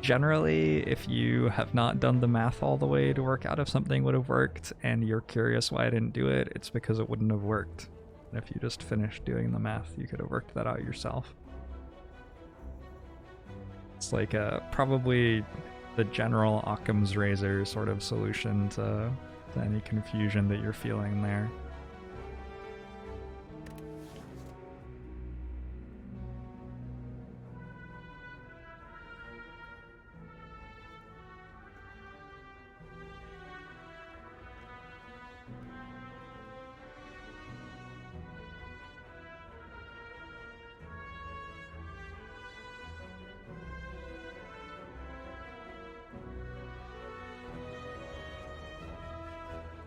Generally, if you have not done the math all the way to work out if something would have worked and you're curious why I didn't do it, it's because it wouldn't have worked. And if you just finished doing the math, you could have worked that out yourself. It's like probably the general Occam's razor sort of solution to any confusion that you're feeling there.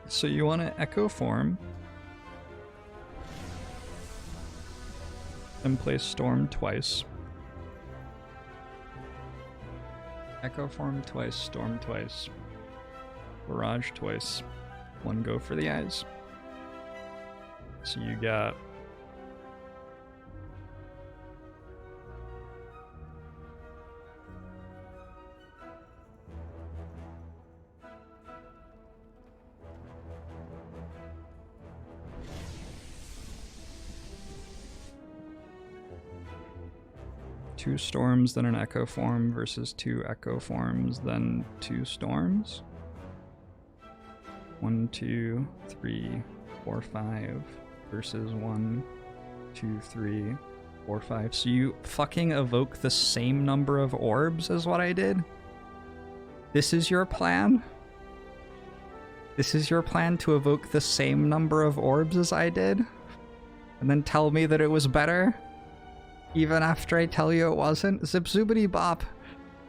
So you want to echo form and play storm twice. Echo form twice, storm twice, barrage twice, one go for the eyes. So you got two storms, then an echo form versus two echo forms, then two storms. 1, 2, 3, 4, 5 versus 1, 2, 3, 4, 5. So you fucking evoke the same number of orbs as what I did? This is your plan? This is your plan to evoke the same number of orbs as I did? And then tell me that it was better? Even after I tell you it wasn't? Zip zoobity bop.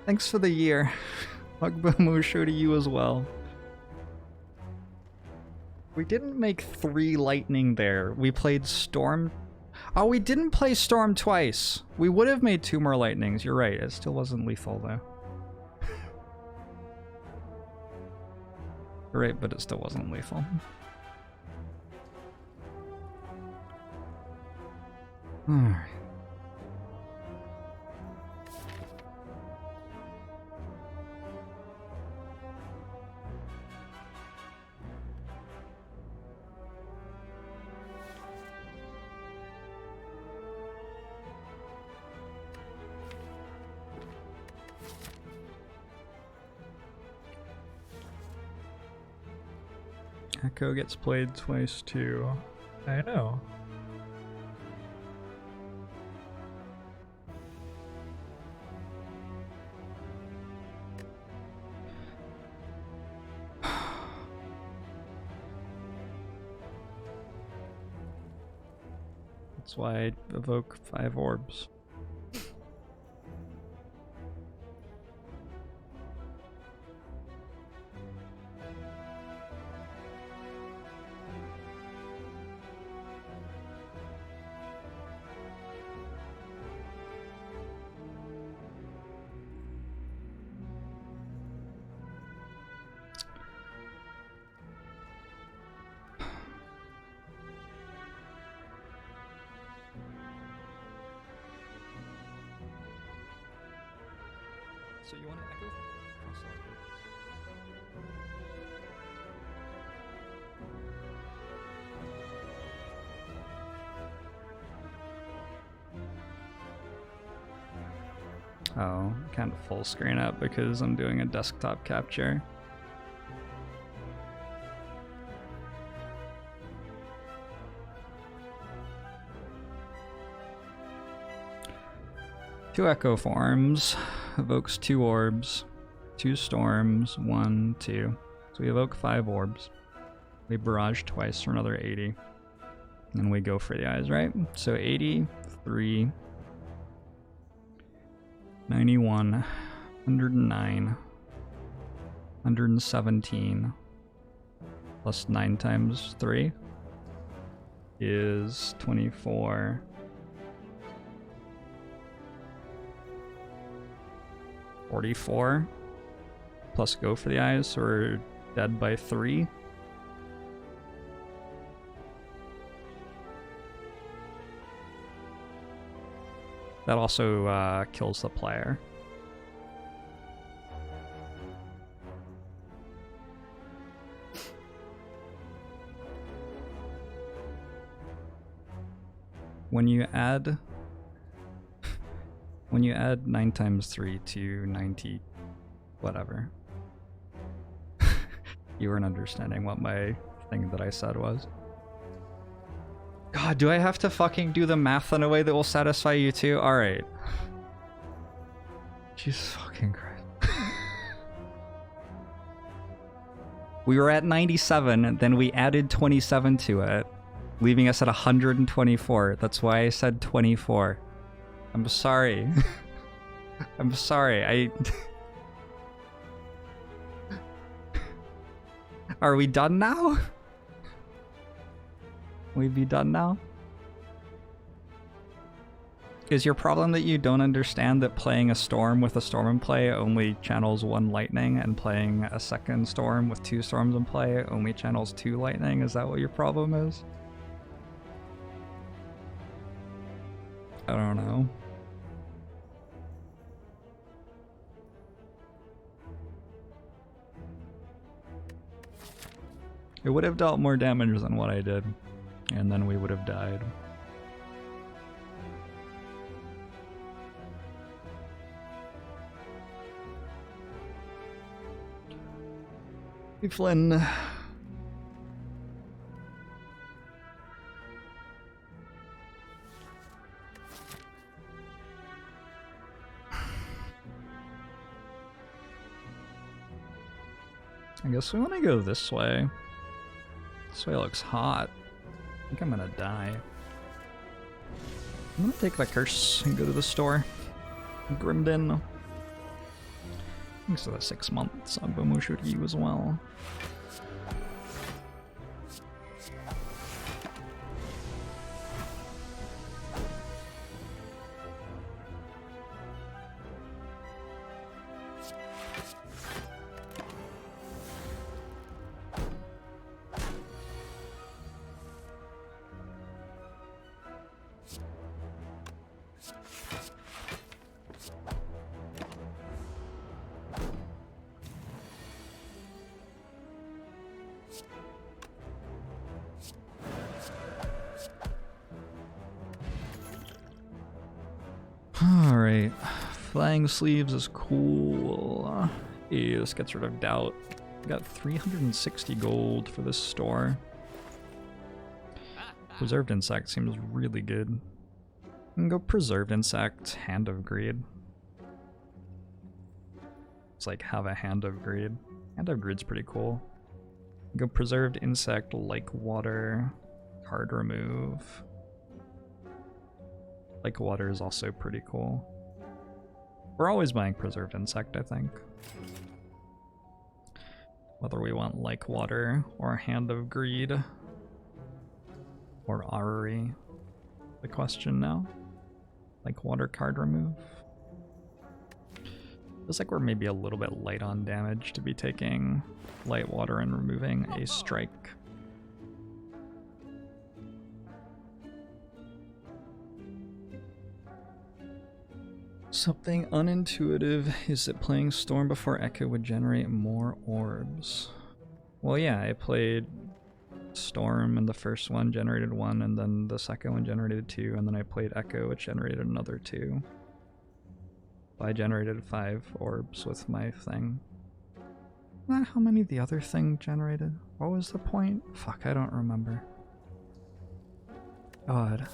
Thanks for the year. Musho to you as well. We didn't make 3 lightning there. We played storm. Oh, we didn't play storm twice. We would have made 2 more lightnings. You're right. It still wasn't lethal though. You're right, but it still wasn't lethal. Alright. Echo gets played twice too. I know. That's why I evoke 5 orbs. So you want to echo? Oh, sorry. Oh, can't full screen up because I'm doing a desktop capture. Two echo forms, evokes 2 orbs, 2 storms, 1, 2. So we evoke 5 orbs. We barrage twice for another 80. And we go for the eyes, right? So 83, 91, 109, 117, plus 9 times 3 is 24. 44 plus go for the eyes, so we're dead by 3. That also kills the player. When you add 9 times 3 to 90 whatever. You weren't understanding what my thing that I said was. God, do I have to fucking do the math in a way that will satisfy you too? Alright. Jesus fucking Christ. We were at 97, then we added 27 to it, leaving us at 124. That's why I said 24. I'm sorry. I'm sorry. Are we done now? We be done now? Is your problem that you don't understand that playing a storm with a storm in play only channels 1 lightning, and playing a second storm with 2 storms in play only channels 2 lightning? Is that what your problem is? I don't know. It would have dealt more damage than what I did, and then we would have died. Hey Flynn. I guess we want to go this way. This way looks hot. I think I'm gonna die. I'm gonna take the curse and go to the store. Grimden. Thanks for the 6 months on Bomushuryu as well. Alright, flying sleeves is cool. Yeah, this gets rid of doubt. Got 360 gold for this store. Preserved insect seems really good. I can go preserved insect, hand of greed. It's like have a hand of greed. Hand of greed's pretty cool. Go preserved insect, like water, card remove. Like water is also pretty cool. We're always buying preserved insect, I think. Whether we want like water or hand of greed or Aruri, the question now. Like water, card remove. Feels like we're maybe a little bit light on damage to be taking light water and removing a strike. Something unintuitive is that playing Storm before Echo would generate more orbs. Well, yeah, I played Storm and the first one generated 1, and then the second one generated 2, and then I played Echo, which generated another 2. I generated 5 orbs with my thing. Isn't that how many the other thing generated? What was the point? Fuck, I don't remember. God.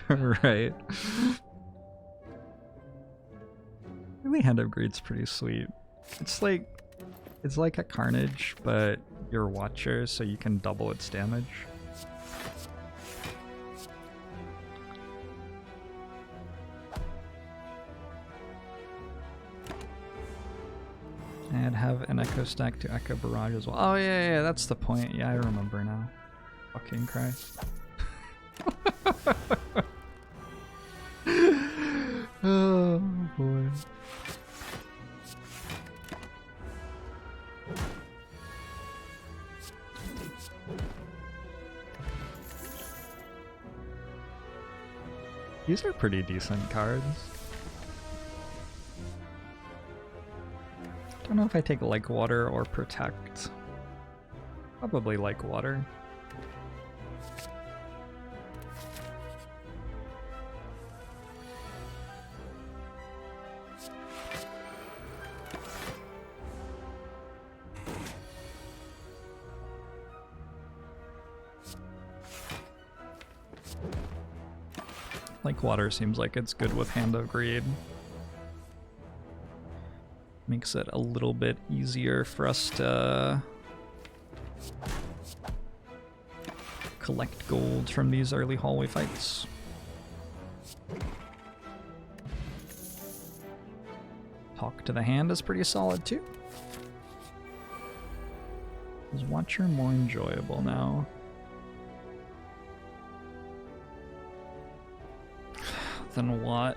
Right. Really, Hand of Greed's pretty sweet. It's like a Carnage, but you're Watcher, so you can double its damage. And have an Echo stack to Echo Barrage as well. Oh yeah, that's the point. Yeah, I remember now. Fucking Christ. Oh boy. These are pretty decent cards. Don't know if I take Like Water or Protect. Probably Like Water. Like Water seems like it's good with Hand of Greed. Makes it a little bit easier for us to collect gold from these early hallway fights. Talk to the Hand is pretty solid too. Is Watcher more enjoyable now? Then what?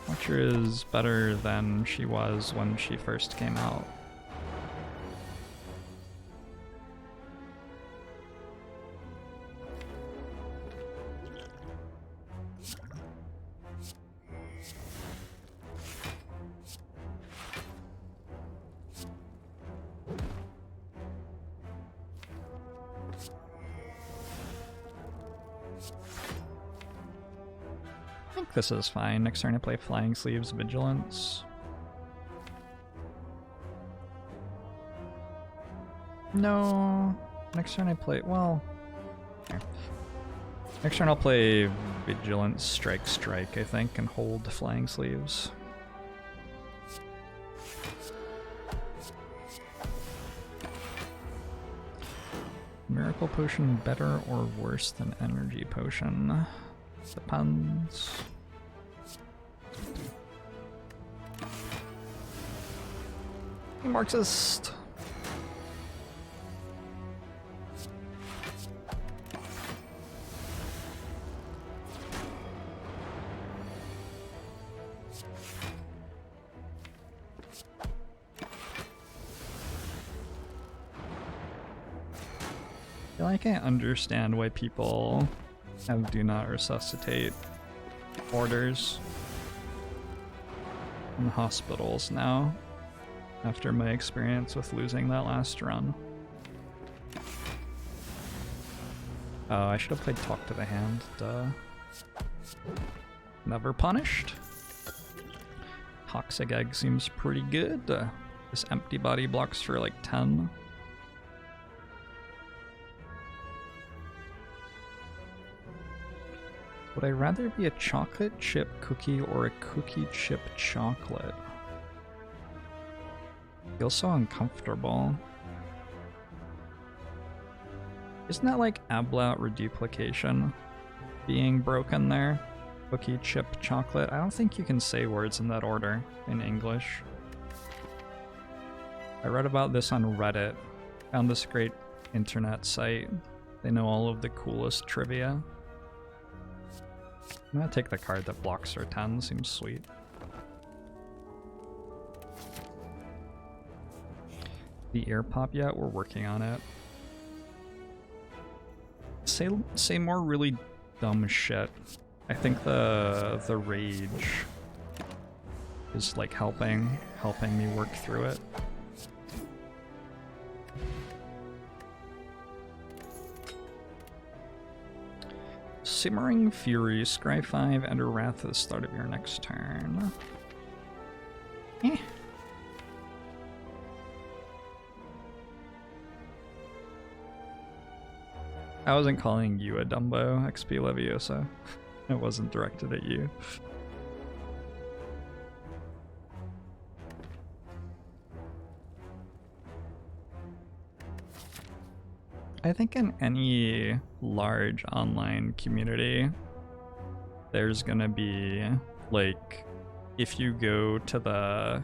Watcher is better than she was when she first came out. This is fine. Next turn I play Flying Sleeves Vigilance. No. Next turn I play, well... Here. Next turn I'll play Vigilance Strike, I think, and hold Flying Sleeves. Miracle Potion better or worse than Energy Potion? Depends. Marxist. I feel like I understand why people have Do Not Resuscitate orders in hospitals now, after my experience with losing that last run. Oh, I should have played Talk to the Hand, duh. Never punished. Toxic Egg seems pretty good. This Empty Body blocks for like 10. Would I rather be a chocolate chip cookie or a cookie chip chocolate? Feels so uncomfortable. Isn't that like ablaut reduplication being broken there? Cookie chip chocolate? I don't think you can say words in that order in English. I read about this on Reddit. Found this great internet site. They know all of the coolest trivia. I'm gonna take the card that blocks for 10, seems sweet. The ear pop yet? We're working on it. Say more really dumb shit. I think the rage is like helping me work through it. Simmering Fury, scry 5, enter Wrath at the start of your next turn. Eh. I wasn't calling you a Dumbo, XP Leviosa. It wasn't directed at you. I think in any large online community, there's gonna be, like, if you go to the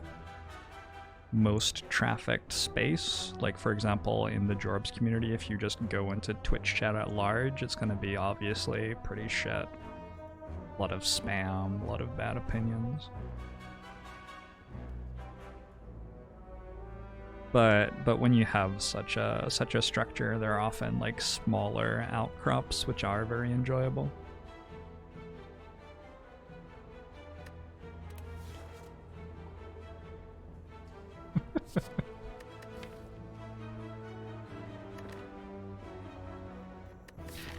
most trafficked space, like for example in the Jorbs community, if you just go into Twitch chat at large, it's gonna be obviously pretty shit. A lot of spam, a lot of bad opinions. But when you have such a structure, there are often like smaller outcrops which are very enjoyable.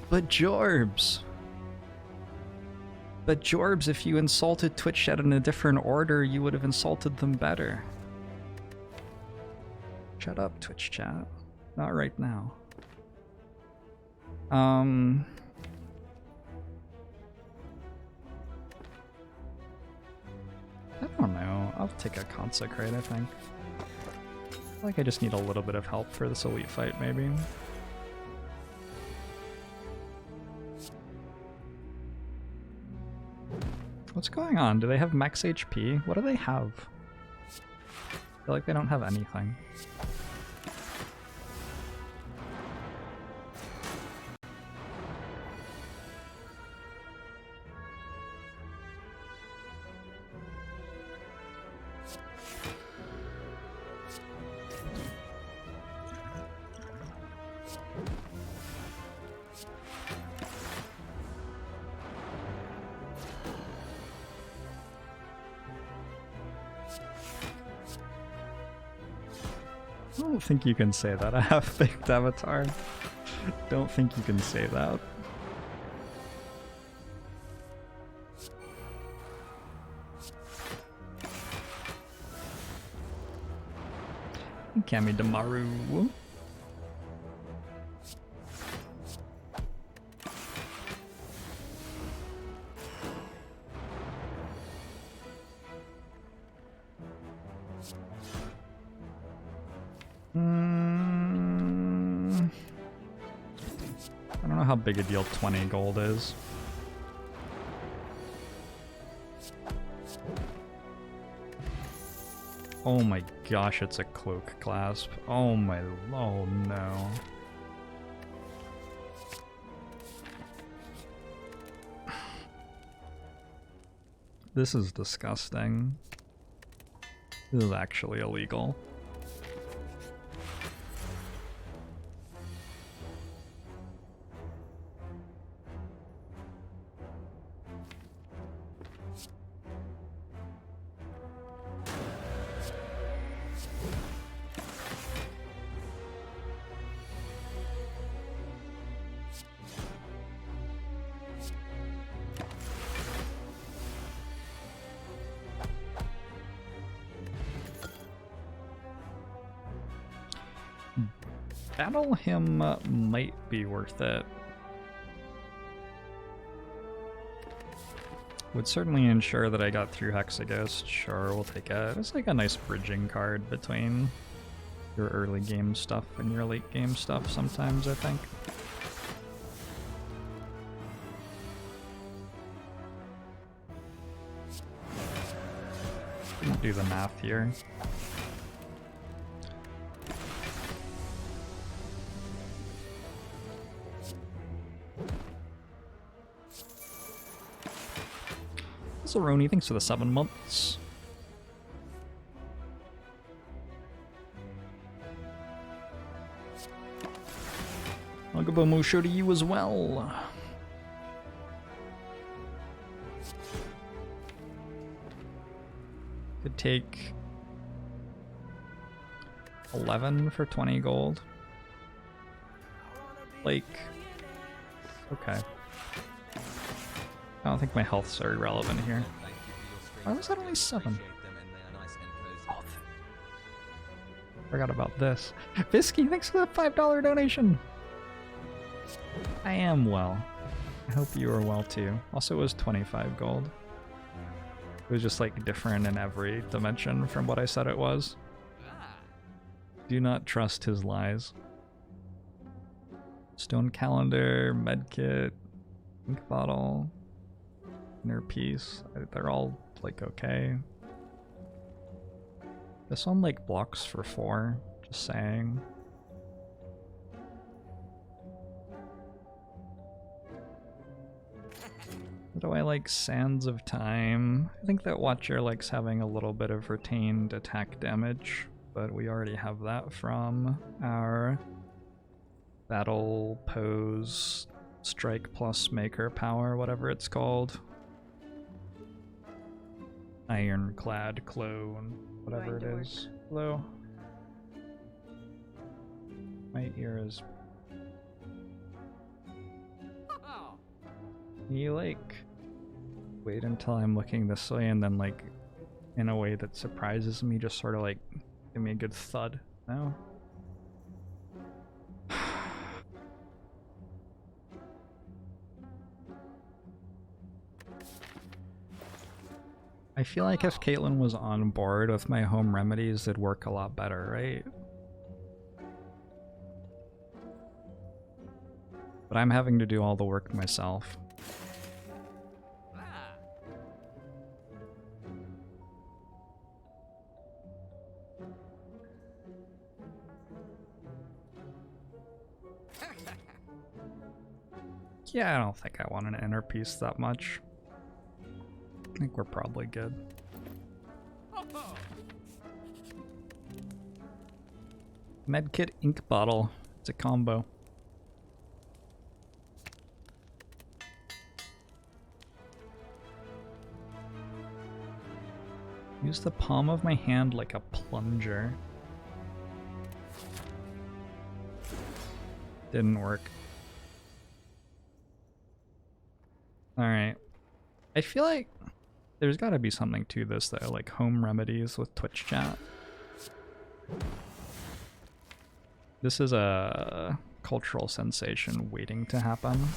But Jorbs! But Jorbs, if you insulted Twitch chat in a different order, you would have insulted them better. Shut up, Twitch chat. Not right now. I don't know. I'll take a consecrate, I think. I feel like I just need a little bit of help for this elite fight, maybe. What's going on? Do they have max HP? What do they have? I feel like they don't have anything. I don't think you can say that. I have baked avatar. Don't think you can say that. Kami Damaru. I don't know how big a deal 20 gold is. Oh my gosh, it's a cloak clasp. Oh my, oh no. This is disgusting. This is actually illegal. Battle him might be worth it. Would certainly ensure that I got through Hexaghost. Sure, we'll take it. It's like a nice bridging card between your early game stuff and your late game stuff sometimes, I think. Didn't do the math here. Roni, thanks for the 7 months. Agabomo show to you as well. Could take 11 for 20 gold. Like, okay. I don't think my health's very relevant here. Why was that only 7? Oh, forgot about this. Visky, thanks for the $5 donation. I am well. I hope you are well too. Also, it was 25 gold. It was just like different in every dimension from what I said it was. Do not trust his lies. Stone calendar, medkit, ink bottle. Inner piece, they're all like okay. This one like blocks for 4, just saying. What do I like? Sands of Time. I think that Watcher likes having a little bit of retained attack damage, but we already have that from our battle pose strike plus maker power, whatever it's called. Ironclad clone, whatever it is. Hello. My ear is... You like... Wait until I'm looking this way and then like, in a way that surprises me, just sort of like, give me a good thud. No? I feel like if Caitlin was on board with my home remedies, it'd work a lot better, right? But I'm having to do all the work myself. Yeah, I don't think I want an inner piece that much. I think we're probably good. Medkit ink bottle. It's a combo. Use the palm of my hand like a plunger. Didn't work. Alright. I feel like there's gotta be something to this though, like home remedies with Twitch chat. This is a cultural sensation waiting to happen.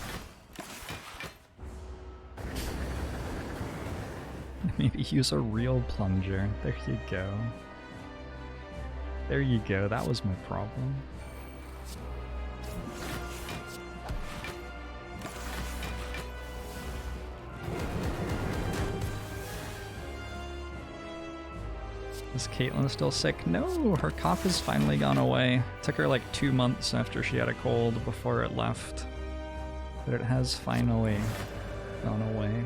Maybe use a real plunger. There you go. There you go, that was my problem. Is Caitlin still sick? No, her cough has finally gone away. It took her like 2 months after she had a cold before it left. But it has finally gone away.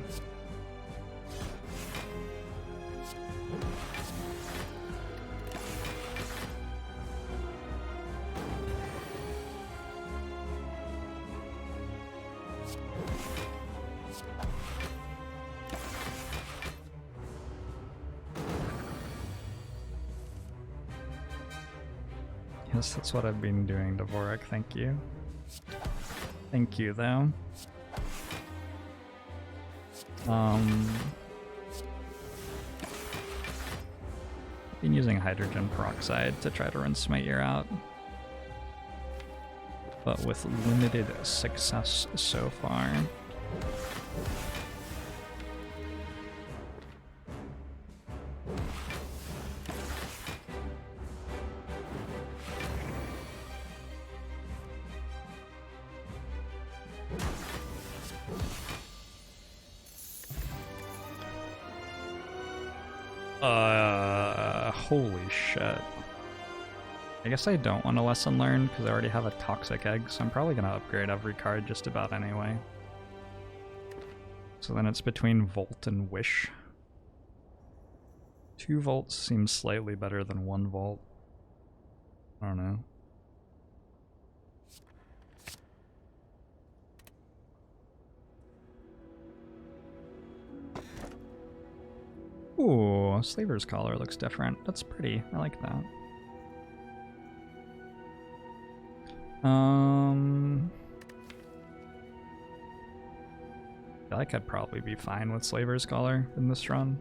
Yes, that's what I've been doing, Dvorak, thank you. Thank you, though. Been using hydrogen peroxide to try to rinse my ear out. But with limited success so far. Holy shit. I guess I don't want a lesson learned because I already have a toxic egg, so I'm probably going to upgrade every card just about anyway. So then it's between Volt and Wish. 2 volts seems slightly better than 1 volt. I don't know. Ooh, Slaver's Collar looks different. That's pretty. I like that. I feel like I'd probably be fine with Slaver's Collar in this run.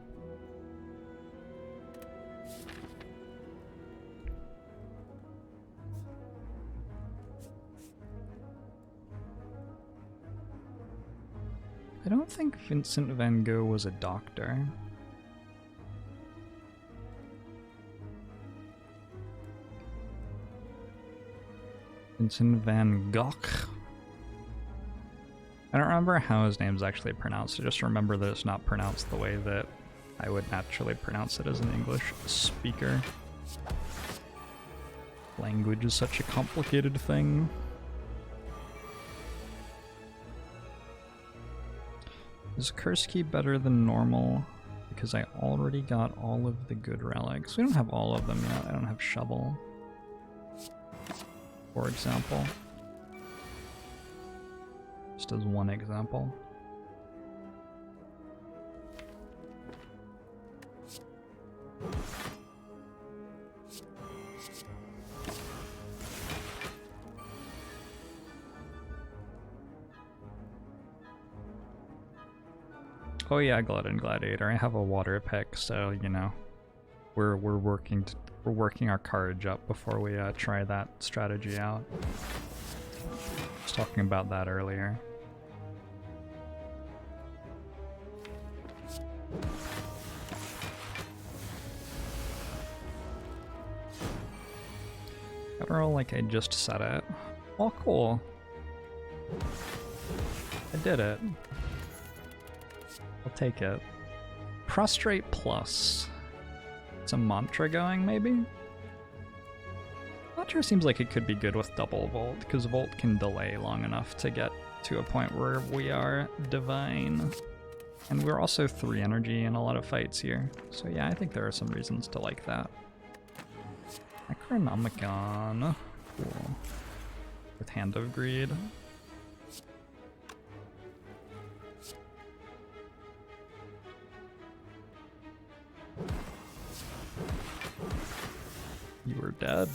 I don't think Vincent van Gogh was a doctor. Vincent van Gogh. I don't remember how his name's actually pronounced. I just remember that it's not pronounced the way that I would naturally pronounce it as an English speaker. Language is such a complicated thing. Is Curse Key better than normal? Because I already got all of the good relics. We don't have all of them yet. I don't have Shovel, for example. Just as one example. Oh yeah, Glad and Gladiator. I have a water pick, so you know, we're working our courage up before we try that strategy out. I was talking about that earlier. Gotta roll like I just said it. Oh, cool. I did it. I'll take it. Prostrate plus. Some mantra going, maybe? Mantra seems like it could be good with double Volt, because Volt can delay long enough to get to a point where we are divine. And we're also 3 energy in a lot of fights here. So yeah, I think there are some reasons to like that. Necronomicon. Cool. With Hand of Greed. You were dead.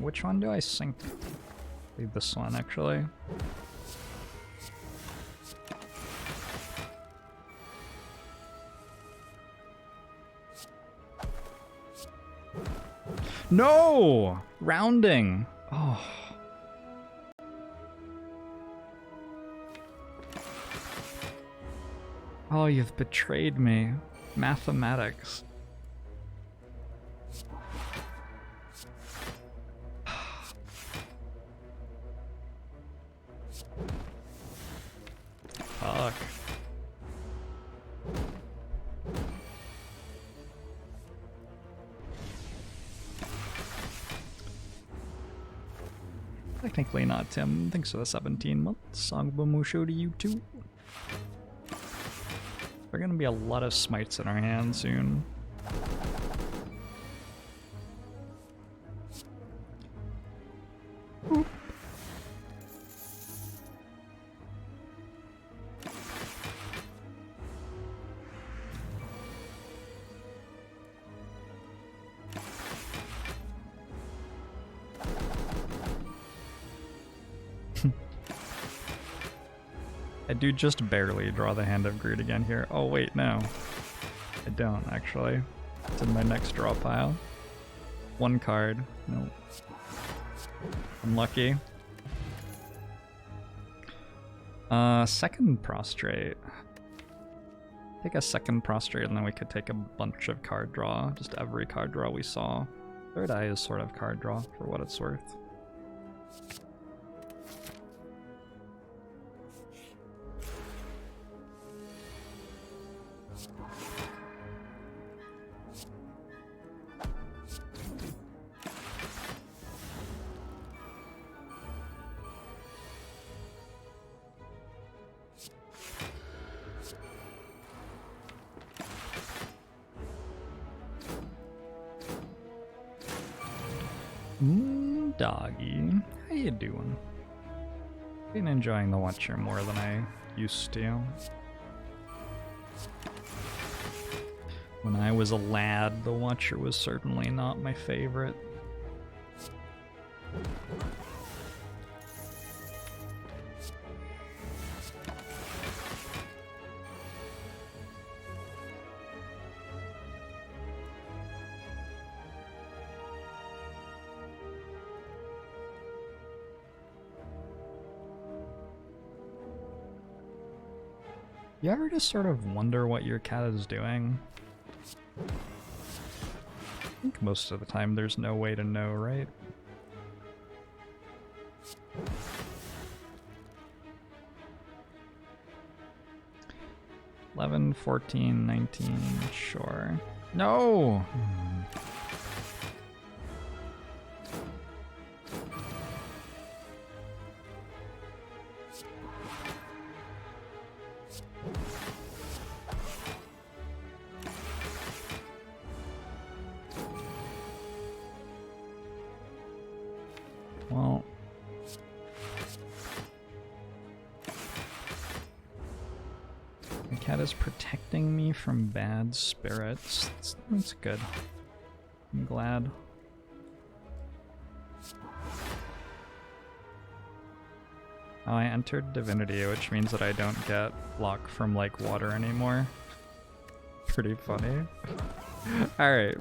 Which one do I sync? Leave this one, actually. No! Rounding! Oh. Oh, you've betrayed me. Mathematics. Fuck. Technically not, Tim. Thanks for the 17 months. Songbomusho to you too. There are gonna be a lot of smites in our hand soon. Oop. I do just barely draw the Hand of Greed again here. Oh wait, no. I don't, actually. It's in my next draw pile. 1 card. Nope. Unlucky. Second Prostrate. Take a second Prostrate and then we could take a bunch of card draw. Just every card draw we saw. Third Eye is sort of card draw, for what it's worth. Doggy, how you doing? Been enjoying the Watcher more than I used to. When I was a lad, the Watcher was certainly not my favorite. You ever just sort of wonder what your cat is doing? I think most of the time there's no way to know, right? $11, $14, $19, sure. No! Well, the cat is protecting me from bad spirits. That's good. I'm glad. Oh, I entered Divinity, which means that I don't get block from like water anymore. Pretty funny. Alright.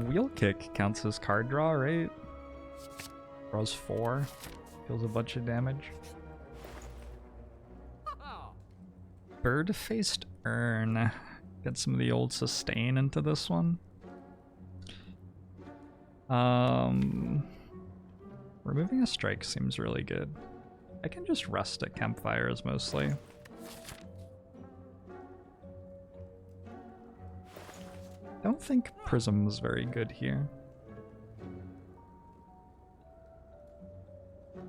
Wheel kick counts as card draw, right? Draws 4. Deals a bunch of damage. Bird-faced urn. Get some of the old sustain into this one. Removing a strike seems really good. I can just rest at campfires mostly. Don't think Prism's very good here. I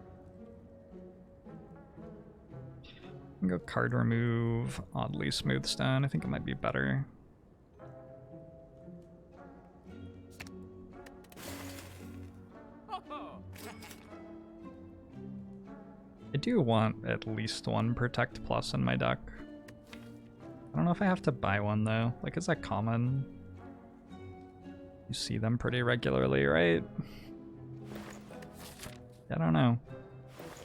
can go card remove, oddly smooth stone. I think it might be better. I do want at least one Protect Plus in my deck. I don't know if I have to buy one though. Like, is that common? You see them pretty regularly, right? I don't know.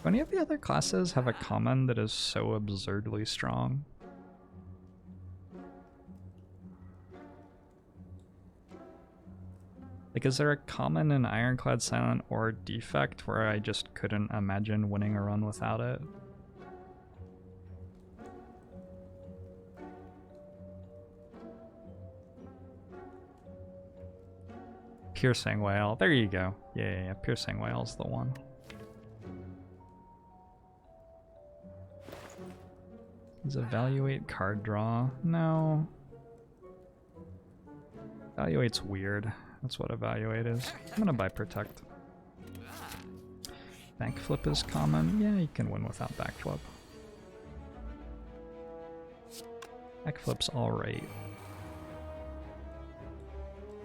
Do any of the other classes have a common that is so absurdly strong? Like, is there a common in Ironclad Silent or Defect where I just couldn't imagine winning a run without it? Piercing Whale. There you go. Yeah. Piercing Whale's the one. Is evaluate card draw? No. Evaluate's weird. That's what evaluate is. I'm gonna buy protect. Backflip is common. Yeah, you can win without backflip. Backflip's alright.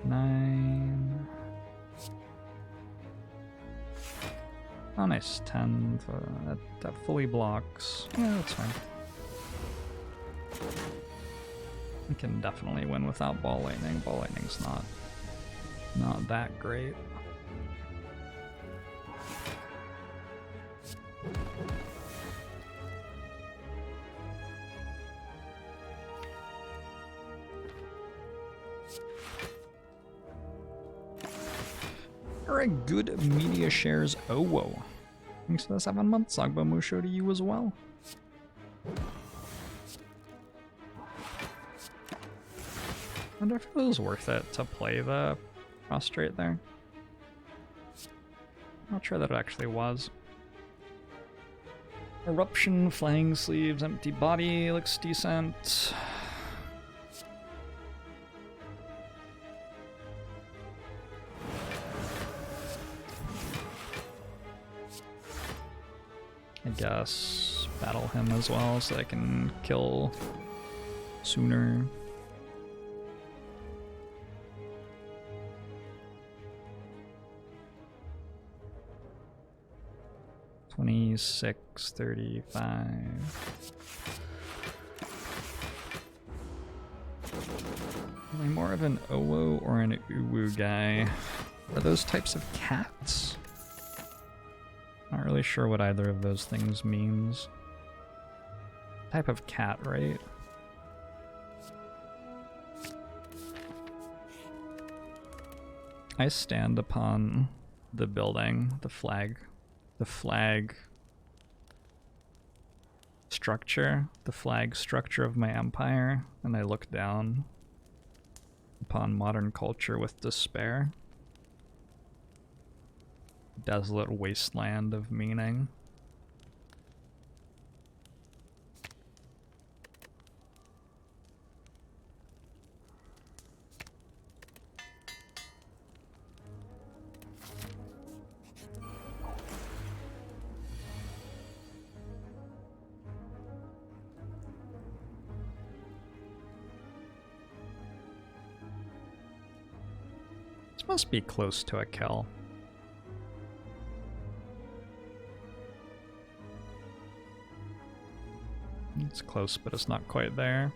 9. Oh, nice. 10. That fully blocks. Yeah, that's fine. I can definitely win without Ball Lightning. Ball Lightning's not that great. Alright, good media shares. Oh, whoa. Thanks for the 7 months. Sagba Musho to you as well. I wonder if it was worth it to play the prostrate there. Not sure that it actually was. Eruption, flying sleeves, empty body looks decent. I guess battle him as well so I can kill sooner. $26.35. Am I more of an Owo or an Uwu guy? Are those types of cats? Not really sure what either of those things means. Type of cat, right? I stand upon the building, the flag structure of my empire, and I look down upon modern culture with despair. Desolate wasteland of meaning. must be close to a kill. It's close, but it's not quite there.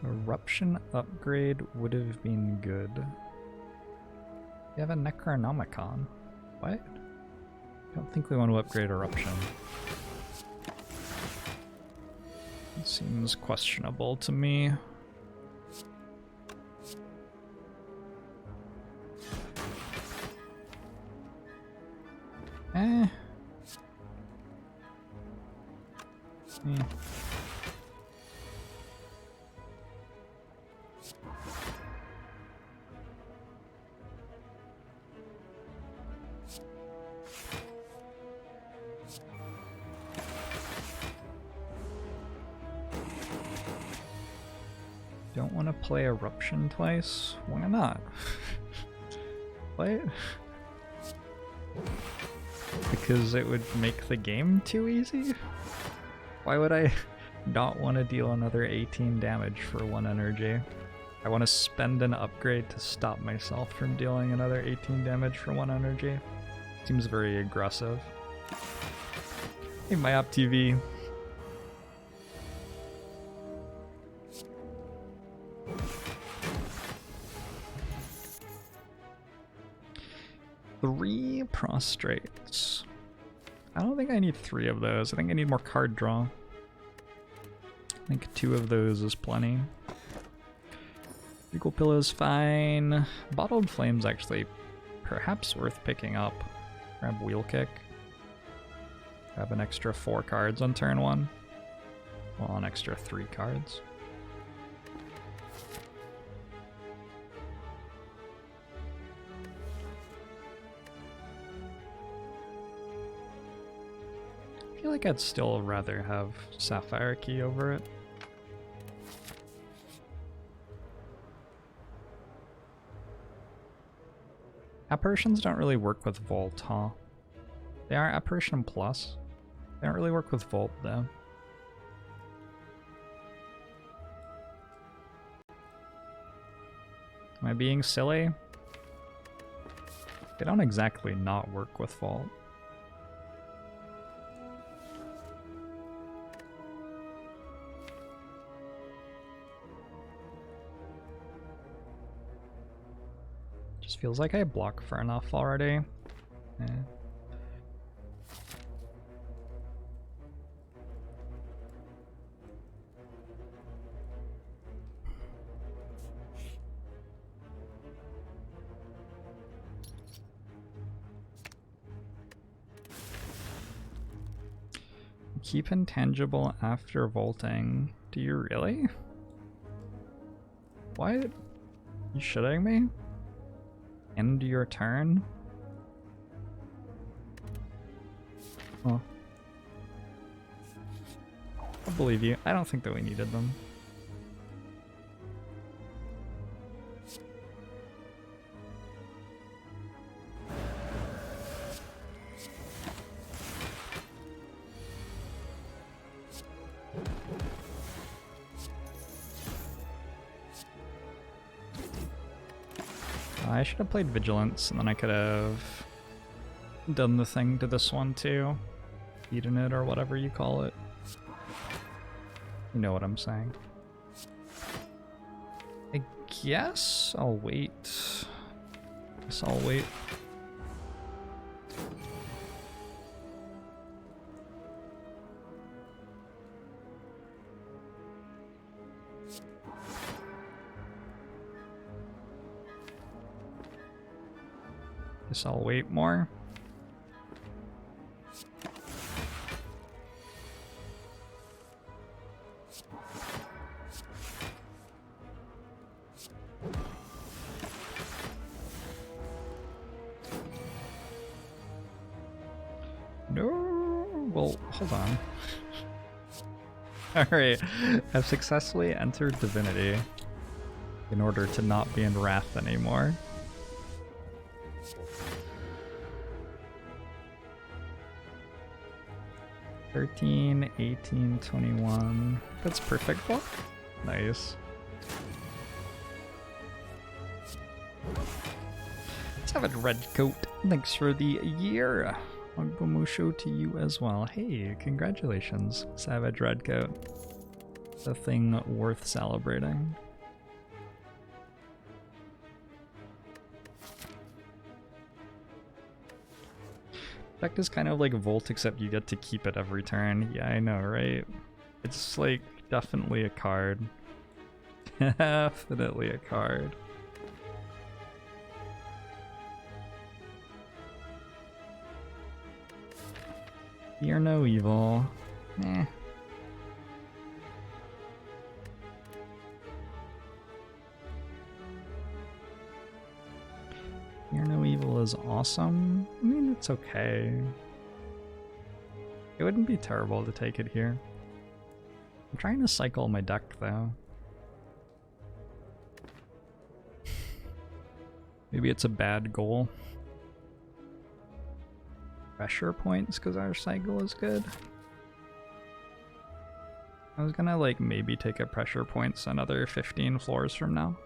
Eruption upgrade would have been good. You have a Necronomicon. What? I don't think we want to upgrade Eruption. It seems questionable to me. Eh. Don't want to play Eruption twice? Why not? What? Because it would make the game too easy? Why would I not want to deal another 18 damage for 1 energy? I want to spend an upgrade to stop myself from dealing another 18 damage for 1 energy. Seems very aggressive. Hey, MyOp TV. Three prostrates. I don't think I need 3 of those. I think I need more card draw. I think 2 of those is plenty. Eagle Pillow's fine. Bottled Flame's actually perhaps worth picking up. Grab Wheel Kick. Grab an extra 4 cards on turn 1. Well, an extra 3 cards. I feel like I'd still rather have Sapphire Key over it. Apparitions don't really work with Volt, huh? They are Apparition Plus. They don't really work with Volt, though. Am I being silly? They don't exactly not work with Volt. Just feels like I block for enough already. Yeah. Keep intangible after vaulting. Do you really? What? You shitting me? End your turn? Oh. I believe you. I don't think that we needed them. I should have played Vigilance, and then I could have done the thing to this one too. Eaten it, or whatever you call it. You know what I'm saying. I guess I'll wait. Guess I'll wait. Guess I'll wait more. No, well, hold on. Alright, I've successfully entered Divinity. in order to not be in Wrath anymore. $13, $18, $21. That's perfect block. Nice. Savage Redcoat, thanks for the year. Ogbomusho to you as well. Hey, congratulations, Savage Redcoat. It's a thing worth celebrating. Effect is kind of like Volt, except you get to keep it every turn. Yeah, I know, right? It's like definitely a card. Definitely a card. Fear no evil. Eh. Fear no evil is awesome. I mean, it's okay. It wouldn't be terrible to take it here. I'm trying to cycle my deck though. Maybe it's a bad goal. Pressure points because our cycle is good. I was gonna like maybe take a pressure points another 15 floors from now.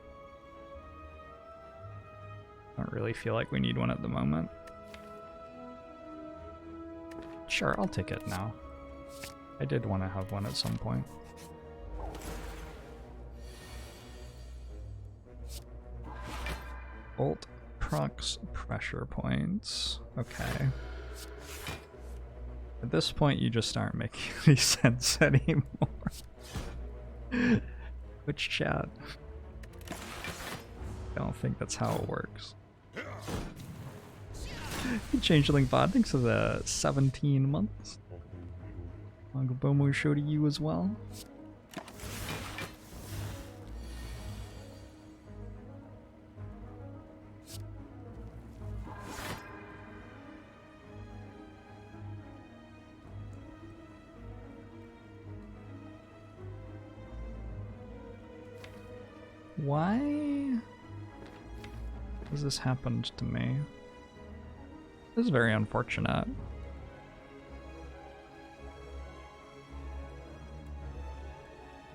I don't really feel like we need one at the moment. Sure, I'll take it now. I did want to have one at some point. Bolt procs pressure points. Okay. At this point, you just aren't making any sense anymore. Which chat? I don't think that's how it works. Changeling Bot, thanks for the 17 months. Ogbomo show to you as well. Why has this happened to me? This is very unfortunate.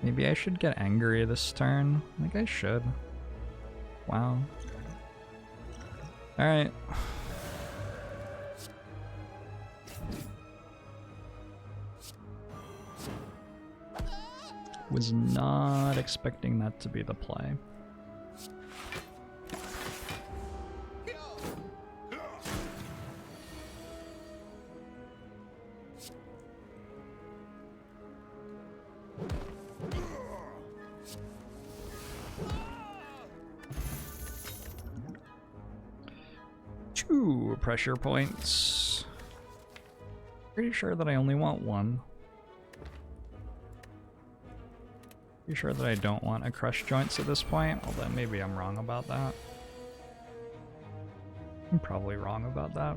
Maybe I should get angry this turn. I think I should. Wow. Alright. Was not expecting that to be the play. Two pressure points. Pretty sure that I only want one. Pretty sure that I don't want a crush joints at this point, although maybe I'm wrong about that. I'm probably wrong about that.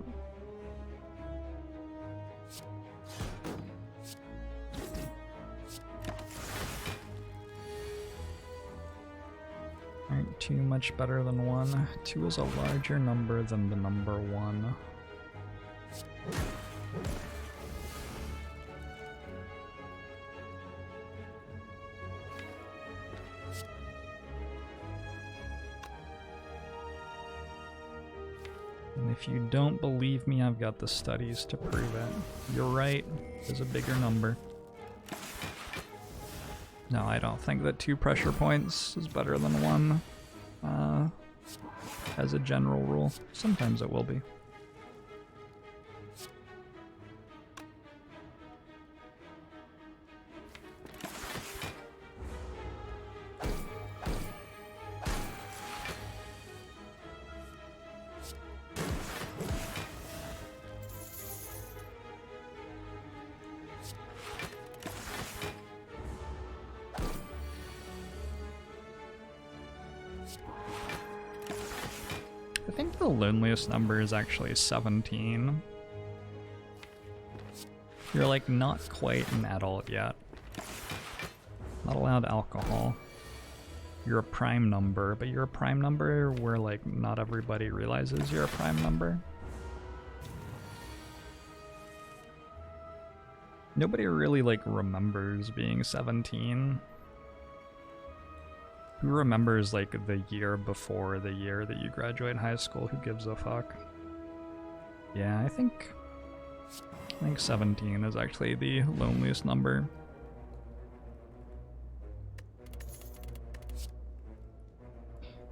Aren't too much better than one. Two is a larger number than the number one. And if you don't believe me, I've got the studies to prove it. You're right, there's a bigger number. No, I don't think that 2 pressure points is better than 1, as a general rule. Sometimes it will be. I think the loneliest number is actually 17. You're like not quite an adult yet. Not allowed alcohol. you're a prime number, but you're a prime number where like not everybody realizes you're a prime number. Nobody really like remembers being 17. Who remembers like the year before the year that you graduate high school? Who gives a fuck? Yeah, I think 17 is actually the loneliest number.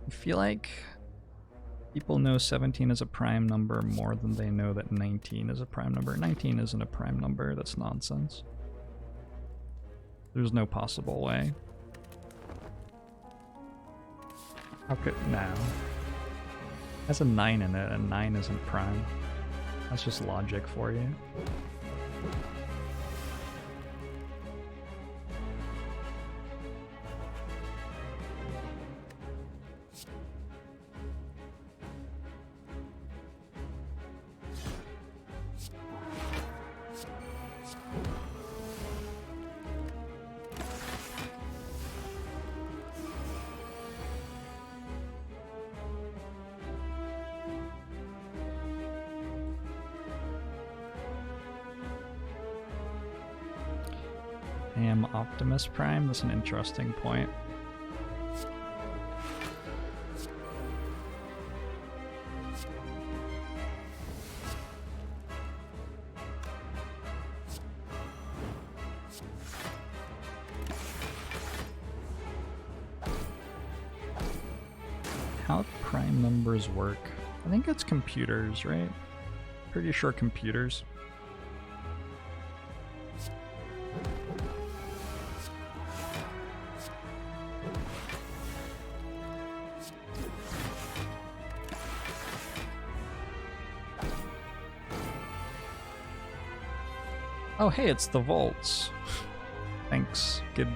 I feel like people know 17 is a prime number more than they know that 19 is a prime number. 19 isn't a prime number, that's nonsense. There's no possible way. How could... no. It has a 9 in it, and 9 isn't prime. That's just logic for you. Optimus Prime, that's an interesting point. How prime numbers work? I think it's computers, right? Pretty sure computers. Oh hey, it's the Volts. Thanks. Good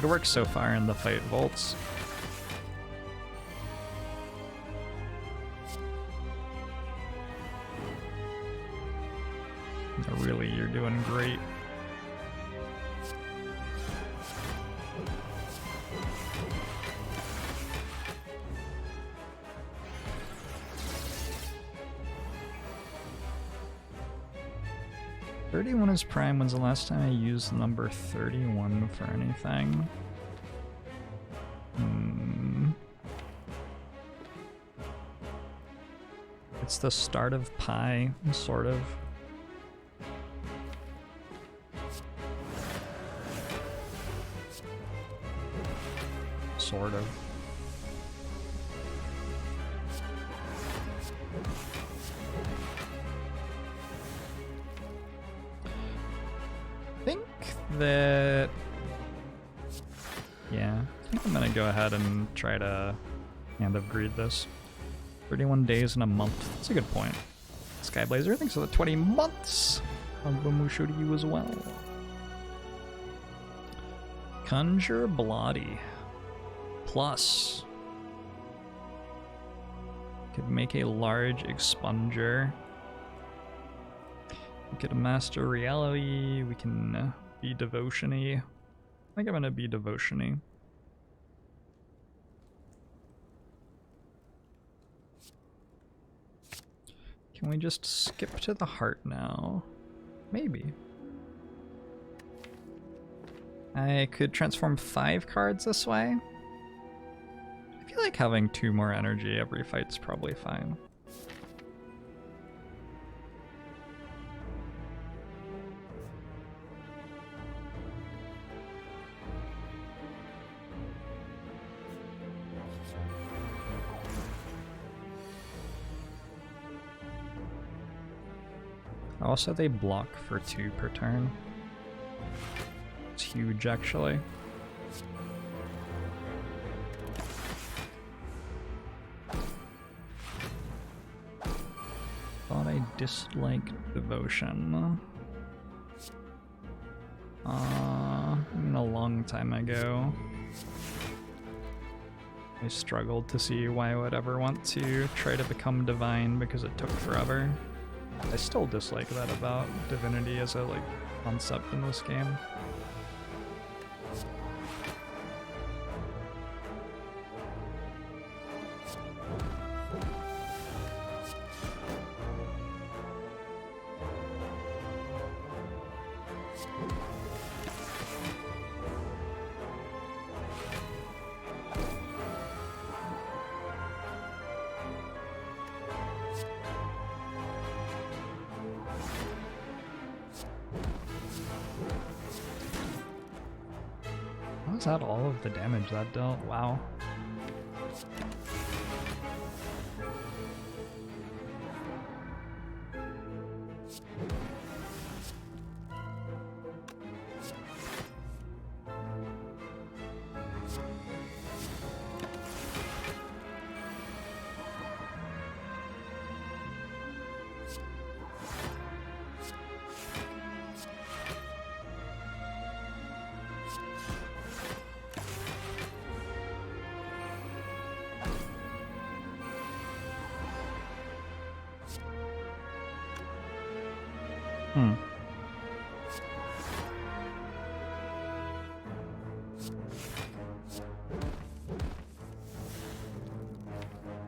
work so far in the fight, Volts. No, really, you're doing great. "31 is prime." When's the last time I used the number 31 for anything? It's the start of pi, sort of. Sort of. That... yeah, I think I'm gonna go ahead and try to Hand of Greed this. 31 days in a month. That's a good point. Skyblazer, thanks for the 20 months! Musho to you as well. Conjure Bloody. Plus. Could make a large expunger. We could master reality. We can be devotion-y. I think I'm gonna be devotion-y. Can we just skip to the heart now? Maybe. I could transform 5 cards this way. I feel like having 2 more energy every fight's probably fine. Also, they block for 2 per turn. It's huge, actually. Thought I disliked devotion. A long time ago. I struggled to see why I would ever want to try to become divine because it took forever. I still dislike that about Divinity as a concept in this game. Was that all of the damage that dealt? Wow.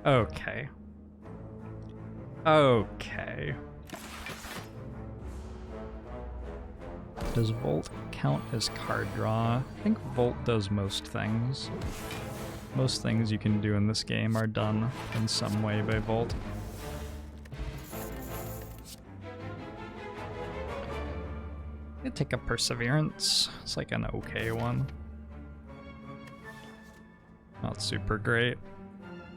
Okay. Okay. Does Volt count as card draw? I think Volt does most things. Most things you can do in this game are done in some way by Volt. I'd take a Perseverance. It's like an okay one. Not super great.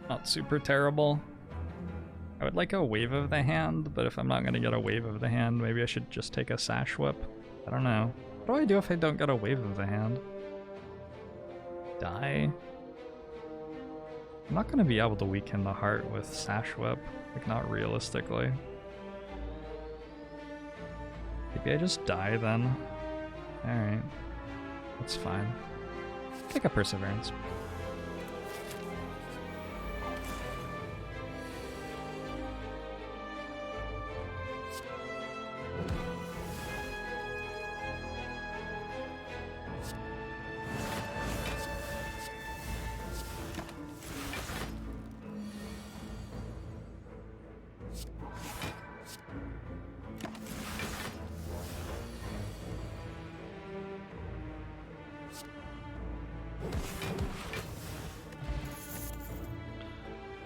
Not super terrible. I would like a Wave of the Hand, but if I'm not going to get a Wave of the Hand, maybe I should just take a Sash Whip. I don't know. What do I do if I don't get a Wave of the Hand? Die? I'm not going to be able to weaken the heart with Sash Whip. Like, not realistically. Maybe I just die then. Alright. That's fine. Take a Perseverance.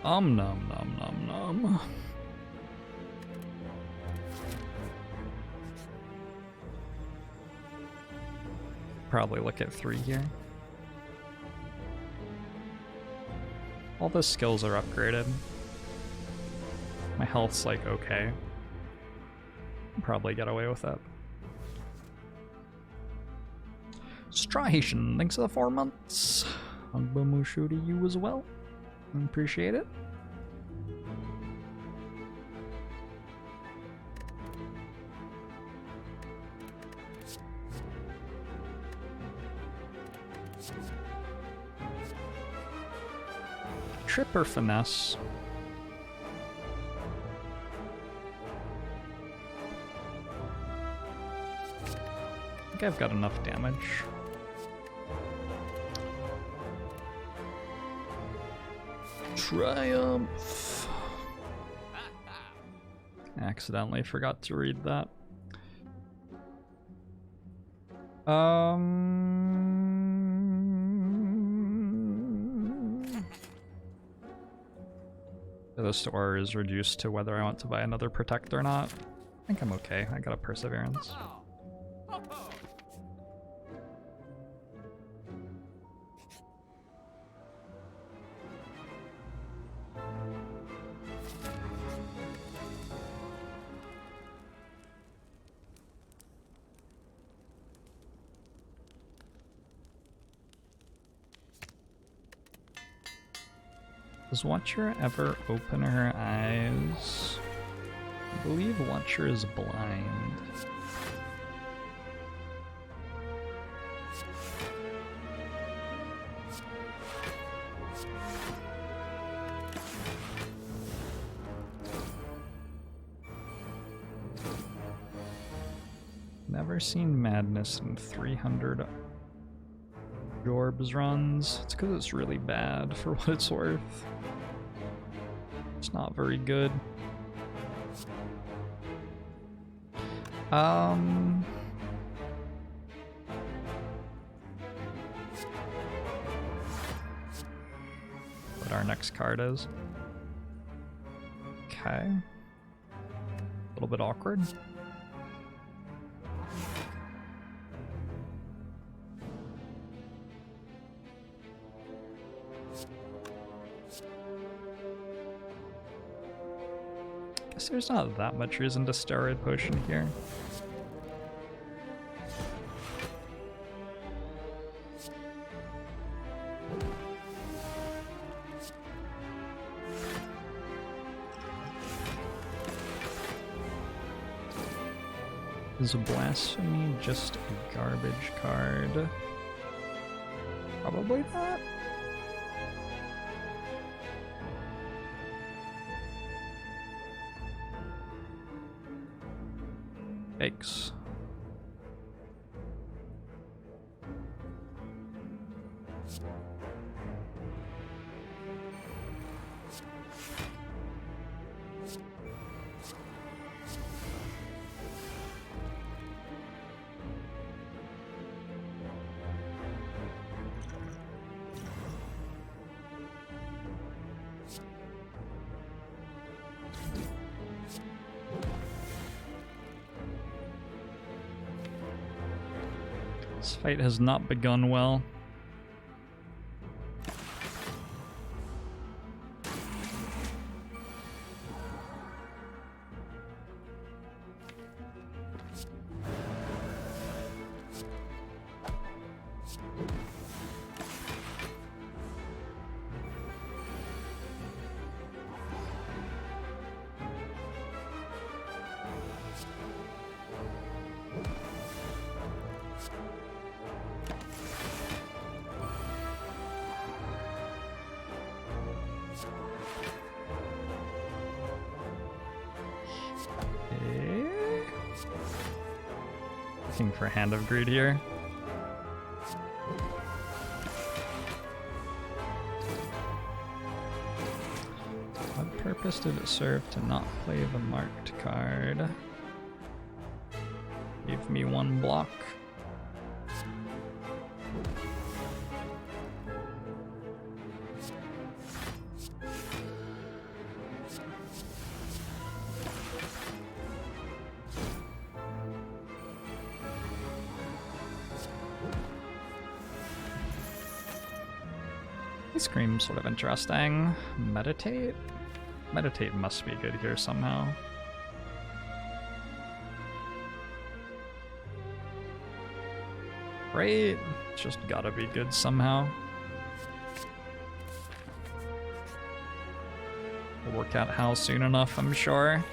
Nom nom nom nom. Probably look at 3 here. All the skills are upgraded. My health's like okay. I'll probably get away with that. Striation, thanks for the 4 months. Agbamushu to you as well. Appreciate it. Trip or finesse? I think I've got enough damage. Triumph. Accidentally forgot to read that. The store is reduced to whether I want to buy another protect or not. I think I'm okay. I got a Perseverance. Does Watcher ever open her eyes? I believe Watcher is blind. Never seen Madness in 300 Jorbs runs. It's because it's really bad for what it's worth. It's not very good. our next card is. Okay. A little bit awkward. Guess there's not that much reason to steroid potion here. Is a blasphemy just a garbage card? Probably not. Yikes. This fight has not begun well. Looking for Hand of Greed here. What purpose did it serve to not play the marked card? Give me one block. Ice cream, sort of interesting. Meditate? Meditate must be good here somehow. Right? It's just gotta be good somehow. We'll work out how soon enough, I'm sure.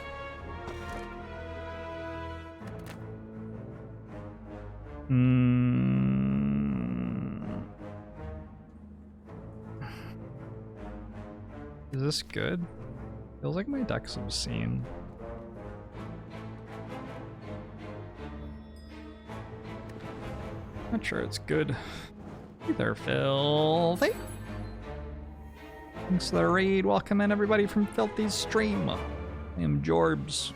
Is this good? Feels like my deck's obscene. Not sure it's good. Either filthy. Thanks for the raid. Welcome in everybody from Filthy's stream. I am Jorbs.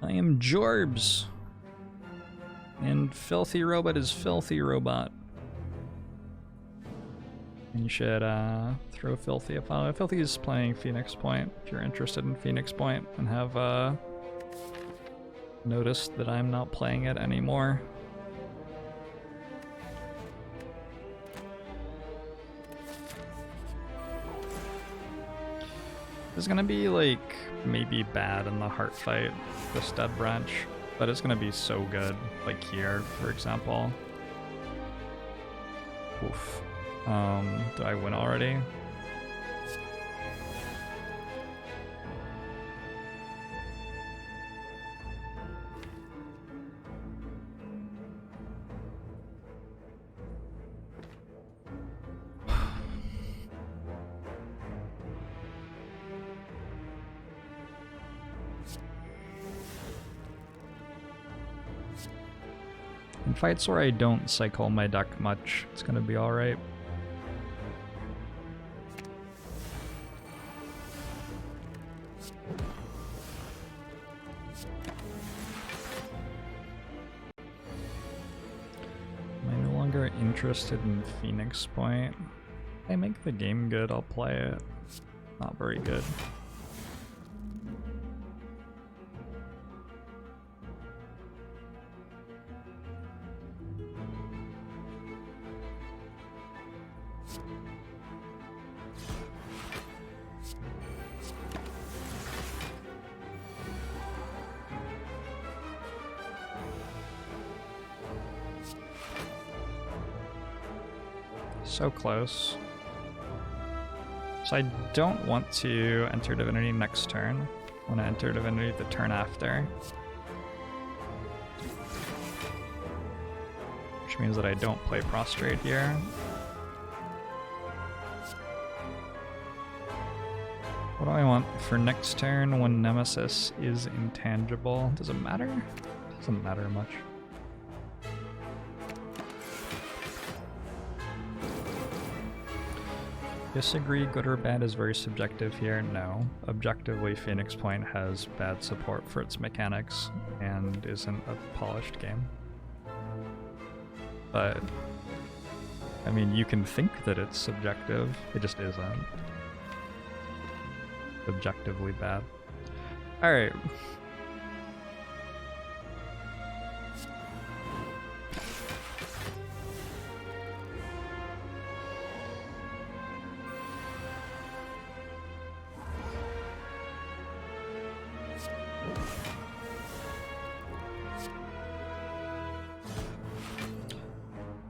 I am Jorbs. And Filthy Robot is Filthy Robot. And you should throw Filthy a follow. Filthy is playing Phoenix Point if you're interested in Phoenix Point and have noticed that I'm not playing it anymore. It's gonna be like maybe bad in the heart fight, this dead branch, but it's gonna be so good, like here, for example. Oof. Did I win already? In fights where I don't cycle my deck much, it's gonna be alright. you're interested in Phoenix Point, if they make the game good, I'll play it. Not very good. So close. So I don't want to enter Divinity next turn. I want to enter Divinity the turn after. Which means that I don't play Prostrate here. What do I want for next turn when Nemesis is intangible? Does it matter? Doesn't matter much. Disagree, good or bad is very subjective here. No. Objectively, Phoenix Point has bad support for its mechanics and isn't a polished game. But, I mean, you can think that it's subjective, it just isn't. Objectively bad. Alright.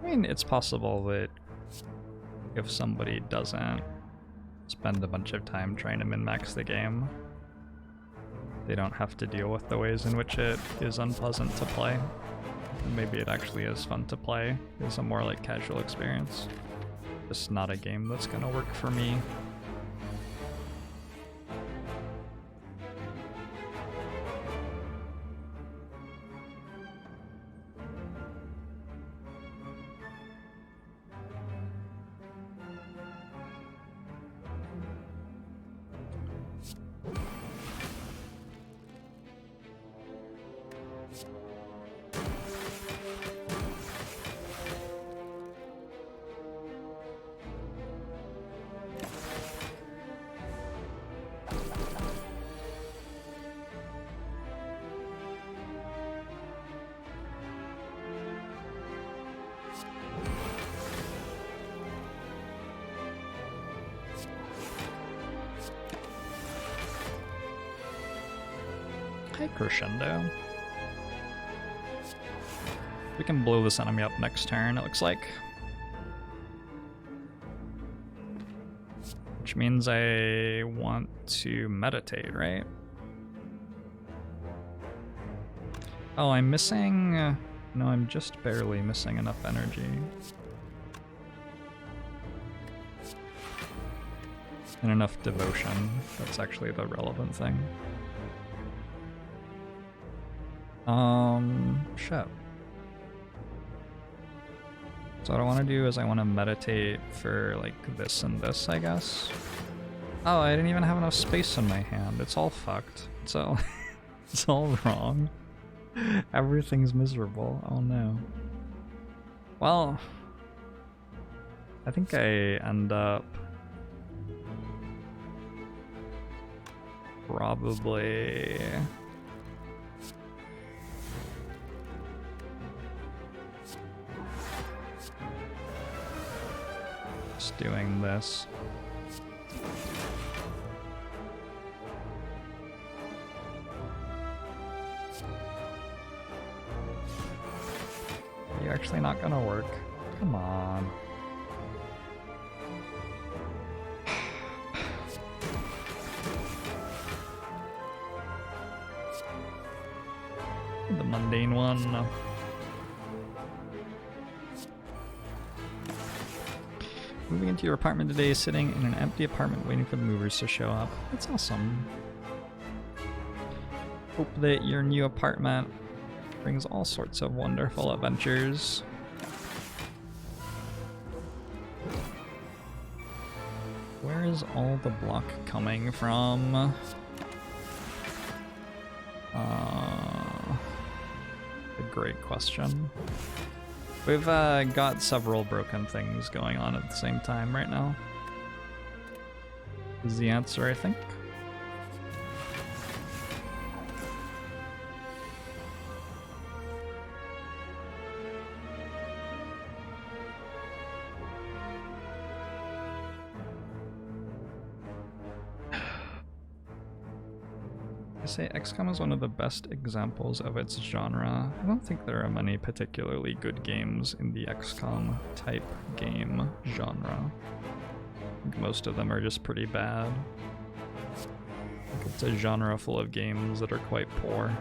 I mean, it's possible that if somebody doesn't spend a bunch of time trying to min-max the game, they don't have to deal with the ways in which it is unpleasant to play. And maybe it actually is fun to play. It's a more like casual experience. Just not a game that's gonna work for me. Hi, Crescendo. We can blow this enemy up next turn, it looks like. Which means I want to meditate, right? Oh, I'm missing... no, I'm just barely missing enough energy. And enough devotion. That's actually the relevant thing. Shit. So what I want to do is I want to meditate for, like, this and this, I guess. Oh, I didn't even have enough space in my hand. It's all fucked. It's all... it's all wrong. Everything's miserable. Oh no. Well... I think I end up... probably... doing this. Are you actually not gonna work? Come on. The mundane one. Moving into your apartment today, sitting in an empty apartment waiting for the movers to show up. That's awesome. Hope that your new apartment brings all sorts of wonderful adventures. Where is all the block coming from? A great question. We've got several broken things going on at the same time right now. Is the answer, I think. I say XCOM is one of the best examples of its genre. I don't think there are many particularly good games in the XCOM type game genre. I think most of them are just pretty bad. I think it's a genre full of games that are quite poor.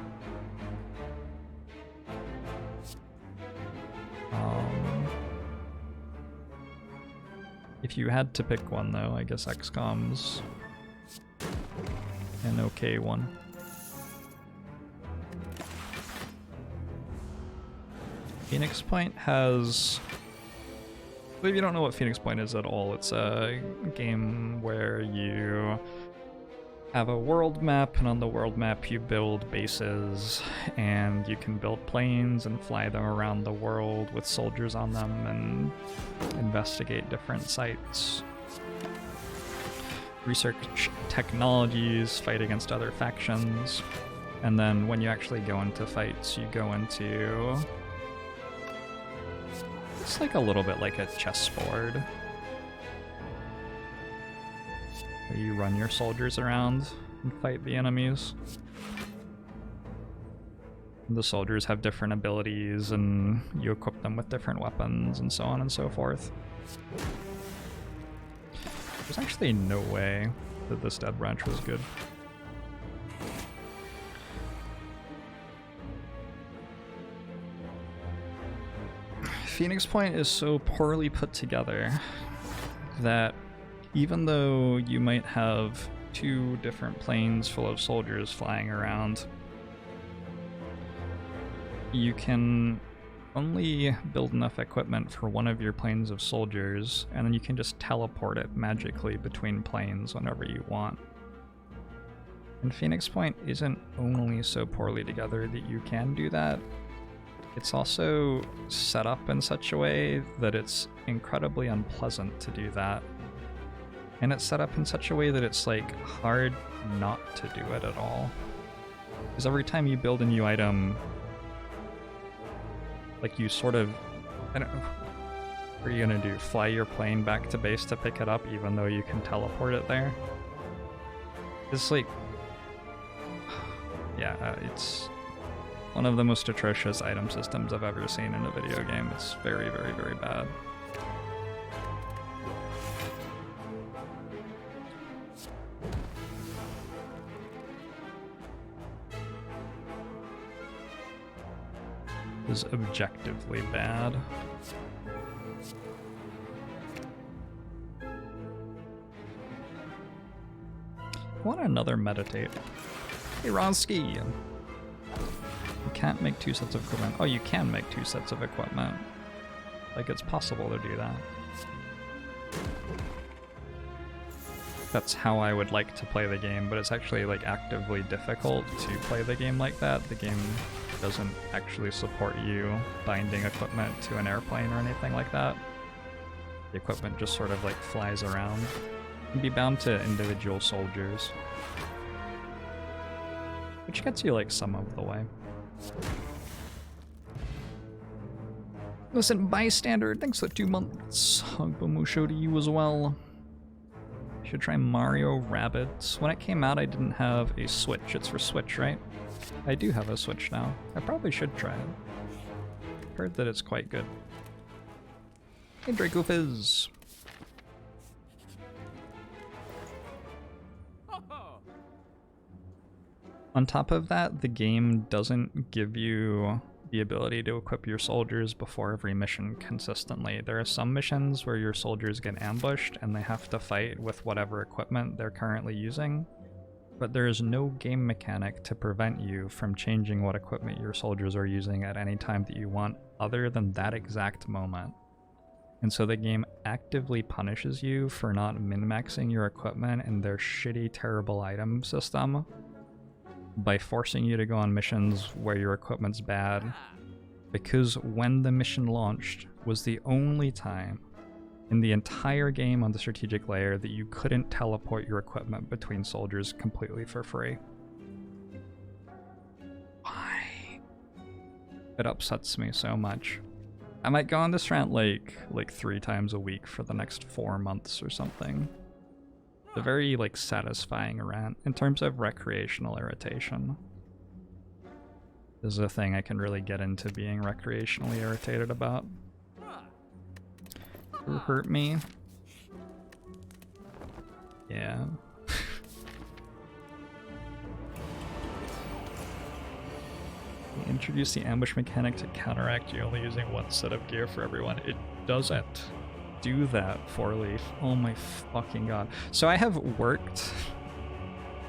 If you had to pick one though, I guess XCOM's an okay one. Phoenix Point has... If you don't know what Phoenix Point is at all, it's a game where you have a world map, and on the world map you build bases, and you can build planes and fly them around the world with soldiers on them and investigate different sites. Research technologies, fight against other factions, and then when you actually go into fights, you go into... It's like a little bit like a chessboard, where you run your soldiers around and fight the enemies. The soldiers have different abilities, and you equip them with different weapons, and so on and so forth. There's actually no way that this Dead Branch was good. Phoenix Point is so poorly put together that even though you might have two different planes full of soldiers flying around, you can only build enough equipment for one of your planes of soldiers, and then you can just teleport it magically between planes whenever you want. And Phoenix Point isn't only so poorly together that you can do that, it's also set up in such a way that it's incredibly unpleasant to do that. And it's set up in such a way that it's like hard not to do it at all. Because every time you build a new item, like you sort of, I don't know, what are you gonna do? Fly your plane back to base to pick it up even though you can teleport it there? It's like, yeah, it's one of the most atrocious item systems I've ever seen in a video game. It's very, very, very bad. It is objectively bad. I want another meditate. Hey, Ronsky! You can't make two sets of equipment. Oh, you can make two sets of equipment. Like, it's possible to do that. That's how I would like to play the game, but it's actually, like, actively difficult to play the game like that. The game doesn't actually support you binding equipment to an airplane or anything like that. The equipment just sort of, like, flies around. You can be bound to individual soldiers, which gets you, like, some of the way. Listen, bystander, thanks for the 2 months. Hugbamusho to you as well. Should try Mario Rabbids. When it came out, I didn't have a Switch. It's for Switch, right? I do have a Switch now. I probably should try it. Heard that it's quite good. Hey, Draco Fizz. On top of that, the game doesn't give you the ability to equip your soldiers before every mission consistently. There are some missions where your soldiers get ambushed and they have to fight with whatever equipment they're currently using, but there is no game mechanic to prevent you from changing what equipment your soldiers are using at any time that you want other than that exact moment. And so the game actively punishes you for not min-maxing your equipment in their shitty, terrible item system by forcing you to go on missions where your equipment's bad because when the mission launched was the only time in the entire game on the strategic layer that you couldn't teleport your equipment between soldiers completely for free. Why? It upsets me so much. I might go on this rant like 3 times a week for the next 4 months or something. It's a very like satisfying rant in terms of recreational irritation. This is a thing I can really get into being recreationally irritated about. Who hurt me? Yeah. Introduce the ambush mechanic to counteract you only using one set of gear for everyone. It doesn't do that, 4-leaf. Oh my fucking god. So I have worked...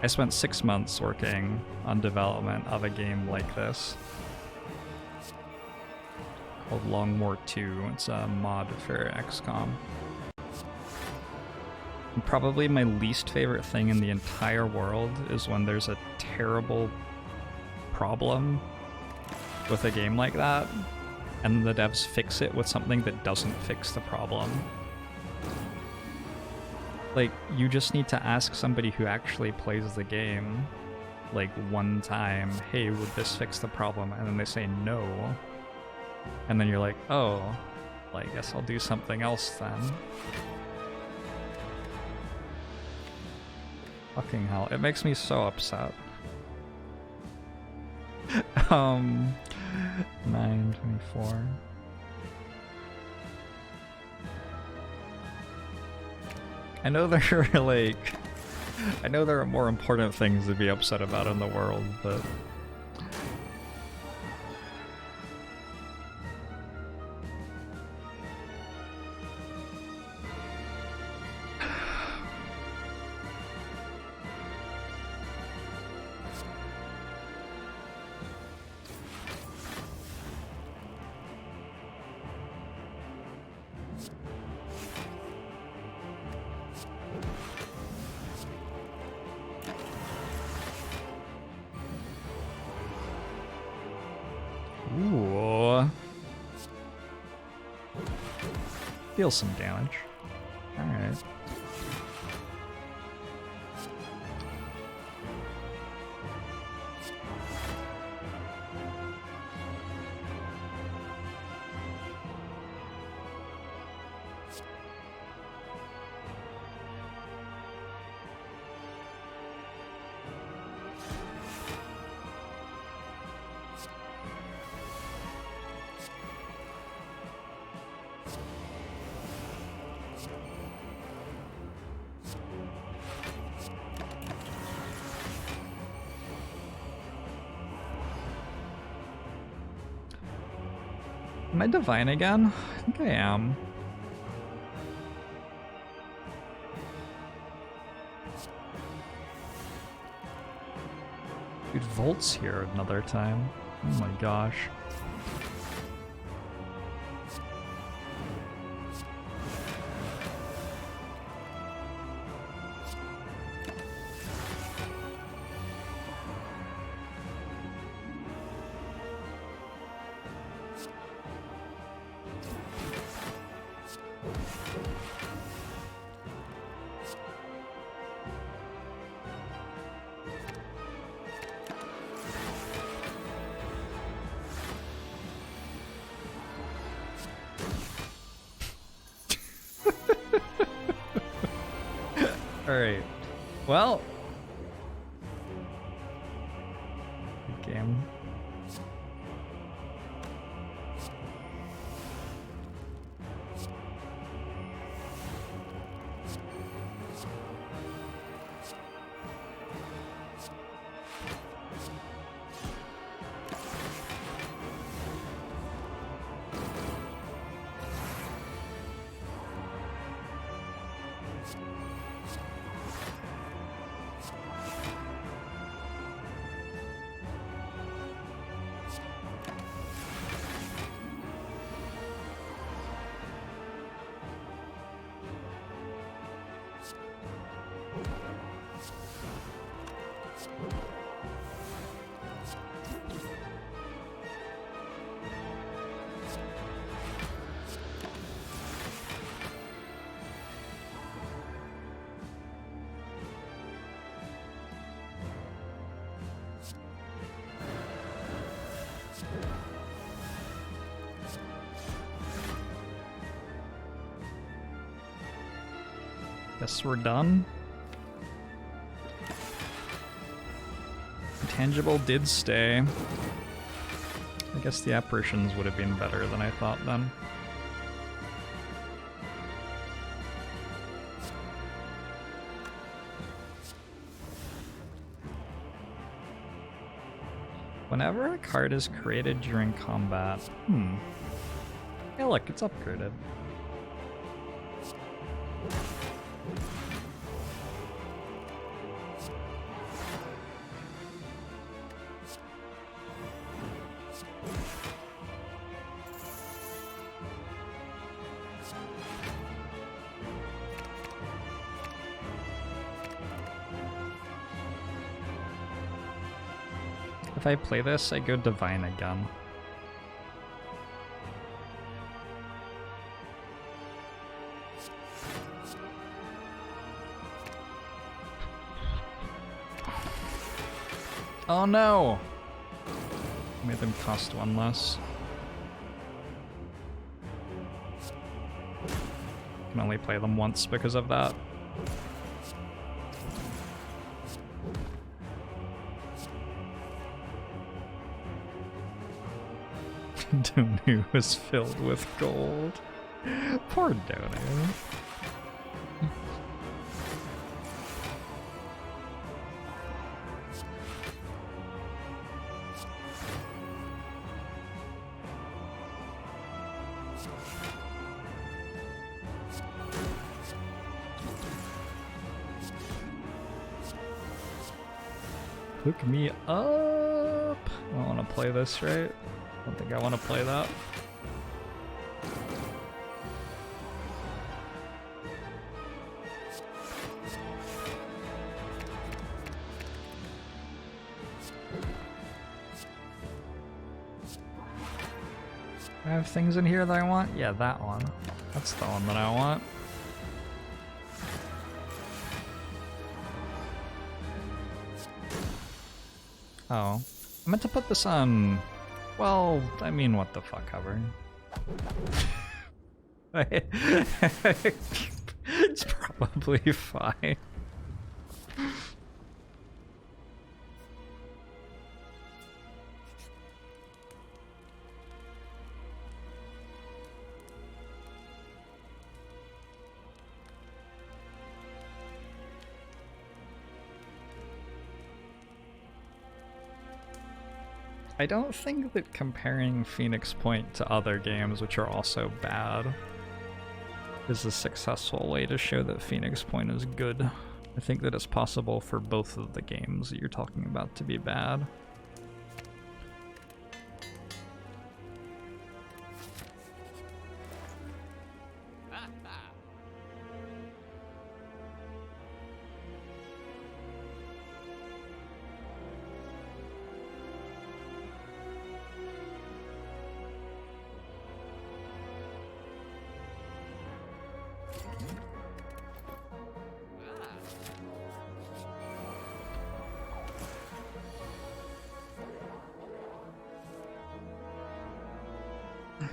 I spent 6 months working on development of a game like this. Called Long War 2. It's a mod for XCOM. And probably my least favorite thing in the entire world is when there's a terrible problem with a game like that, and the devs fix it with something that doesn't fix the problem. Like, you just need to ask somebody who actually plays the game, like, one time, hey, would this fix the problem? And then they say no. And then you're like, oh, well, I guess I'll do something else then. Fucking hell, it makes me so upset. 9:24. I know there are like, I know there are more important things to be upset about in the world, but deal some damage. Alright. Am I divine again? I think I am. Dude, Volt's here another time. Oh my gosh. Alright. Well. Good game. Guess we're done. Intangible did stay. I guess the apparitions would have been better than I thought then. Whenever a card is created during combat, yeah, look, it's upgraded. If I play this, I go Divine again. Oh no! Made them cost one less. Can only play them once because of that. Donu was filled with gold. Poor Donu. Hook me up. I want to play this, right? I don't think I want to play that. I have things in here that I want? Yeah, that one. That's the one that I want. Oh. I meant to put this on... Well, I mean, what the fuck, cover. It's probably fine. I don't think that comparing Phoenix Point to other games, which are also bad, is a successful way to show that Phoenix Point is good. I think that it's possible for both of the games that you're talking about to be bad.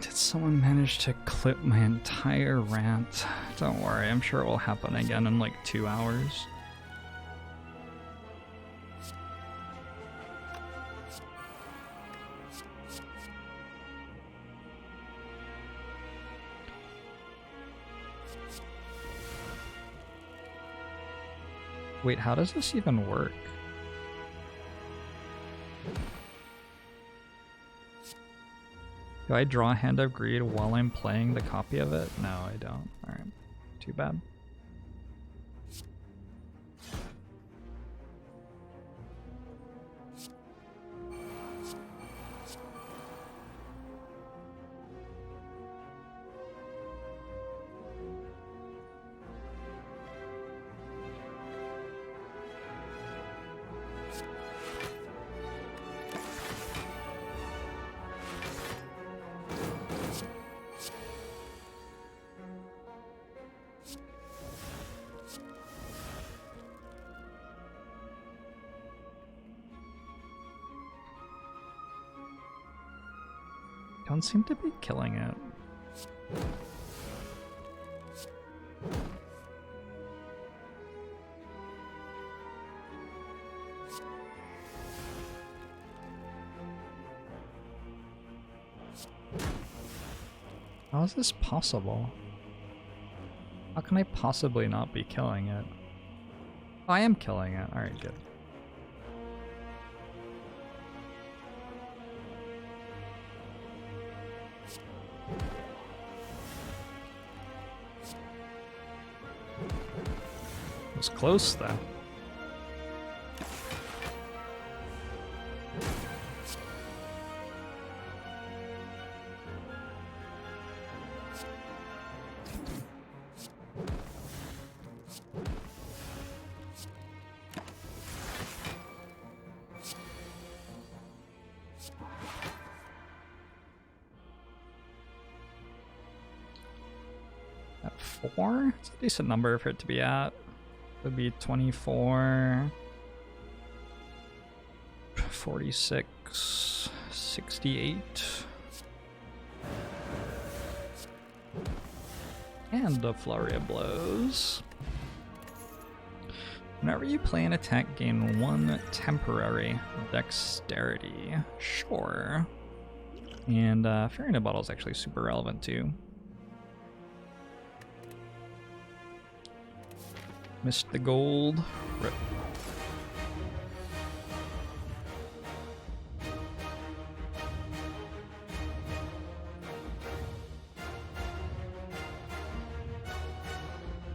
Did someone manage to clip my entire rant? Don't worry, I'm sure it will happen again in like 2 hours. Wait, how does this even work? Do I draw Hand of Greed while I'm playing the copy of it? No, I don't. Alright. Too bad. Don't seem to be killing it. How is this possible? How can I possibly not be killing it? Oh, I am killing it. Alright, good. It was close, though. At 4? It's a decent number for it to be at. Would be 24, 46, 68. And a flurry of blows. Whenever you play an attack, gain 1 temporary dexterity. Sure. And Fairy in a Bottle is actually super relevant too. Missed the gold. Rip.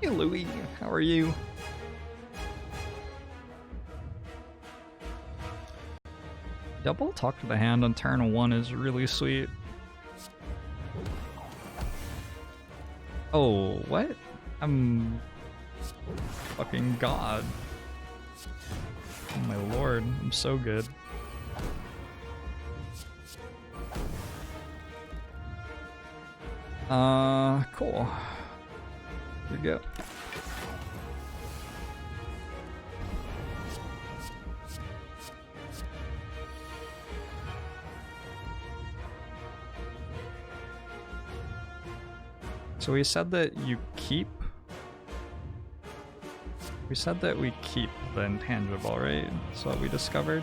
Hey Louie, how are you? Double talk to the hand on turn 1 is really sweet. Oh, what? I'm fucking god. Oh my lord, I'm so good. Cool. Here we go. So we said that you keep. We said that we keep the intangible, right? That's what we discovered.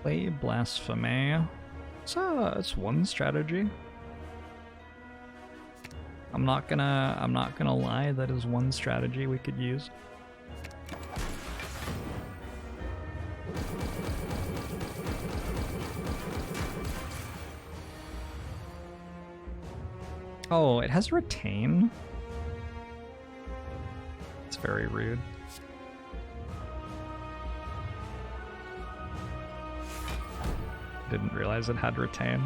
Play Blasphemy. It's one strategy. I'm not gonna lie, that is one strategy we could use. Oh, it has retain? It's very rude. Didn't realize it had retain.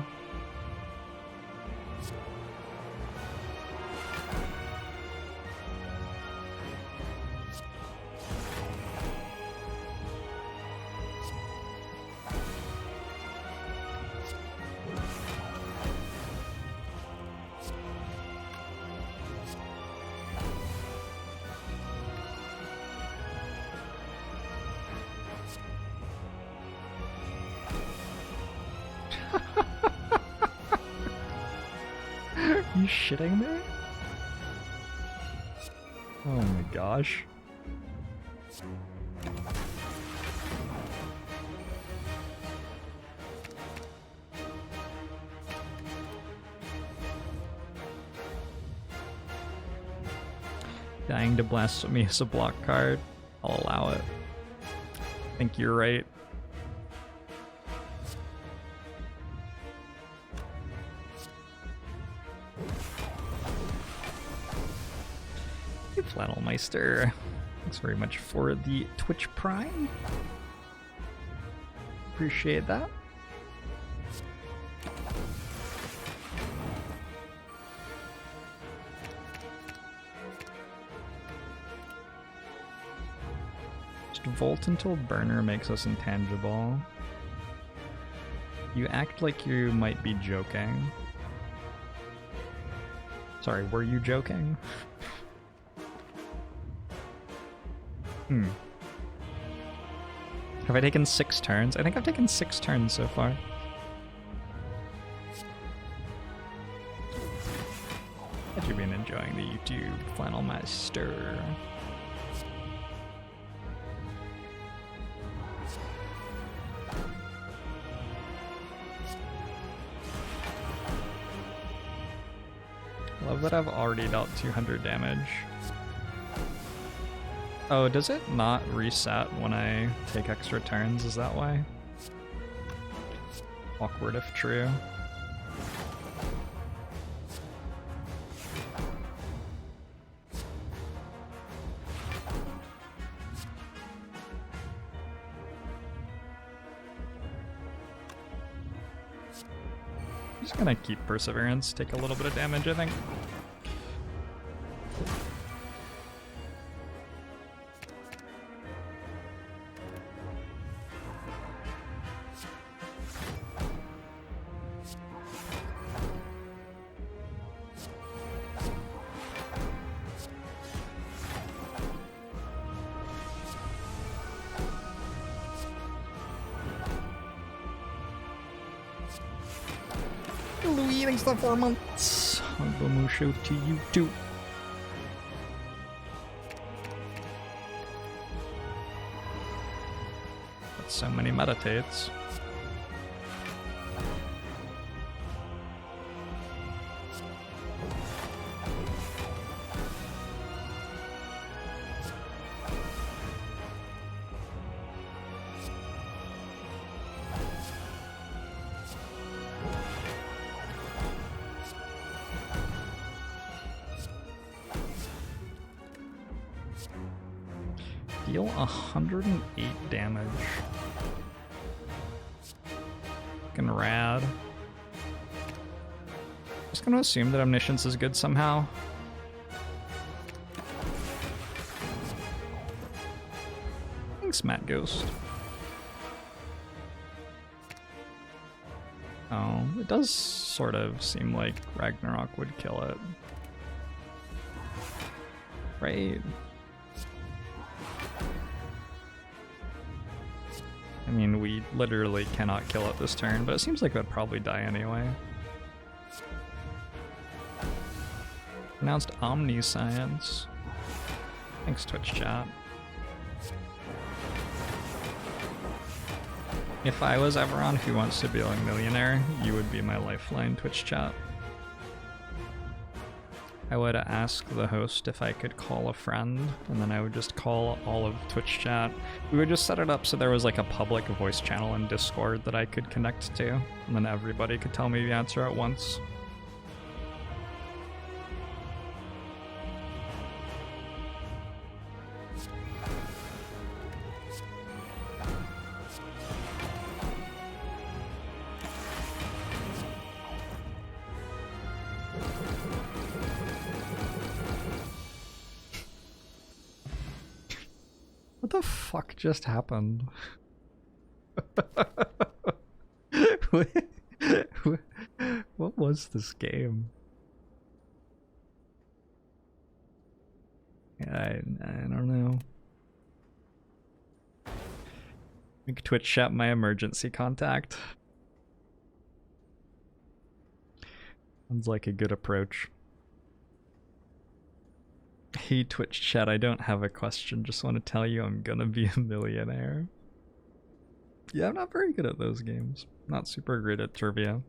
You shitting me? Oh my gosh. Dying to Blasphemy is a block card. I'll allow it. I think you're right. Flannelmeister. Thanks very much for the Twitch Prime. Appreciate that. Just Volt until Burner makes us intangible. You act like you might be joking. Sorry, were you joking? Have I taken 6 turns? I think I've taken 6 turns so far. Have you been enjoying the YouTube Flannelmeister? Love that I've already dealt 200 damage. Oh, does it not reset when I take extra turns? Is that why? Awkward if true. I'm just gonna keep Perseverance, take a little bit of damage, I think. Louis, thanks for the 4 months. I'll show to you too. Got so many meditates. Deal 108 damage. Fucking rad. Just gonna assume that Omniscience is good somehow. Thanks, Matt Ghost. Oh, it does sort of seem like Ragnarok would kill it. Right? I mean, we literally cannot kill it this turn, but it seems like it would probably die anyway. Pronounced Omniscience. Thanks, Twitch chat. If I was ever on Who Wants to Be a Millionaire, you would be my lifeline, Twitch chat. I would ask the host if I could call a friend, and then I would just call all of Twitch chat. We would just set it up so there was like a public voice channel in Discord that I could connect to, and then everybody could tell me the answer at once. What the fuck just happened? What was this game? I don't know. Make Twitch chat my emergency contact. Sounds like a good approach. Hey Twitch chat, I don't have a question, just want to tell you I'm gonna be a millionaire. Yeah, I'm not very good at those games. Not super great at trivia.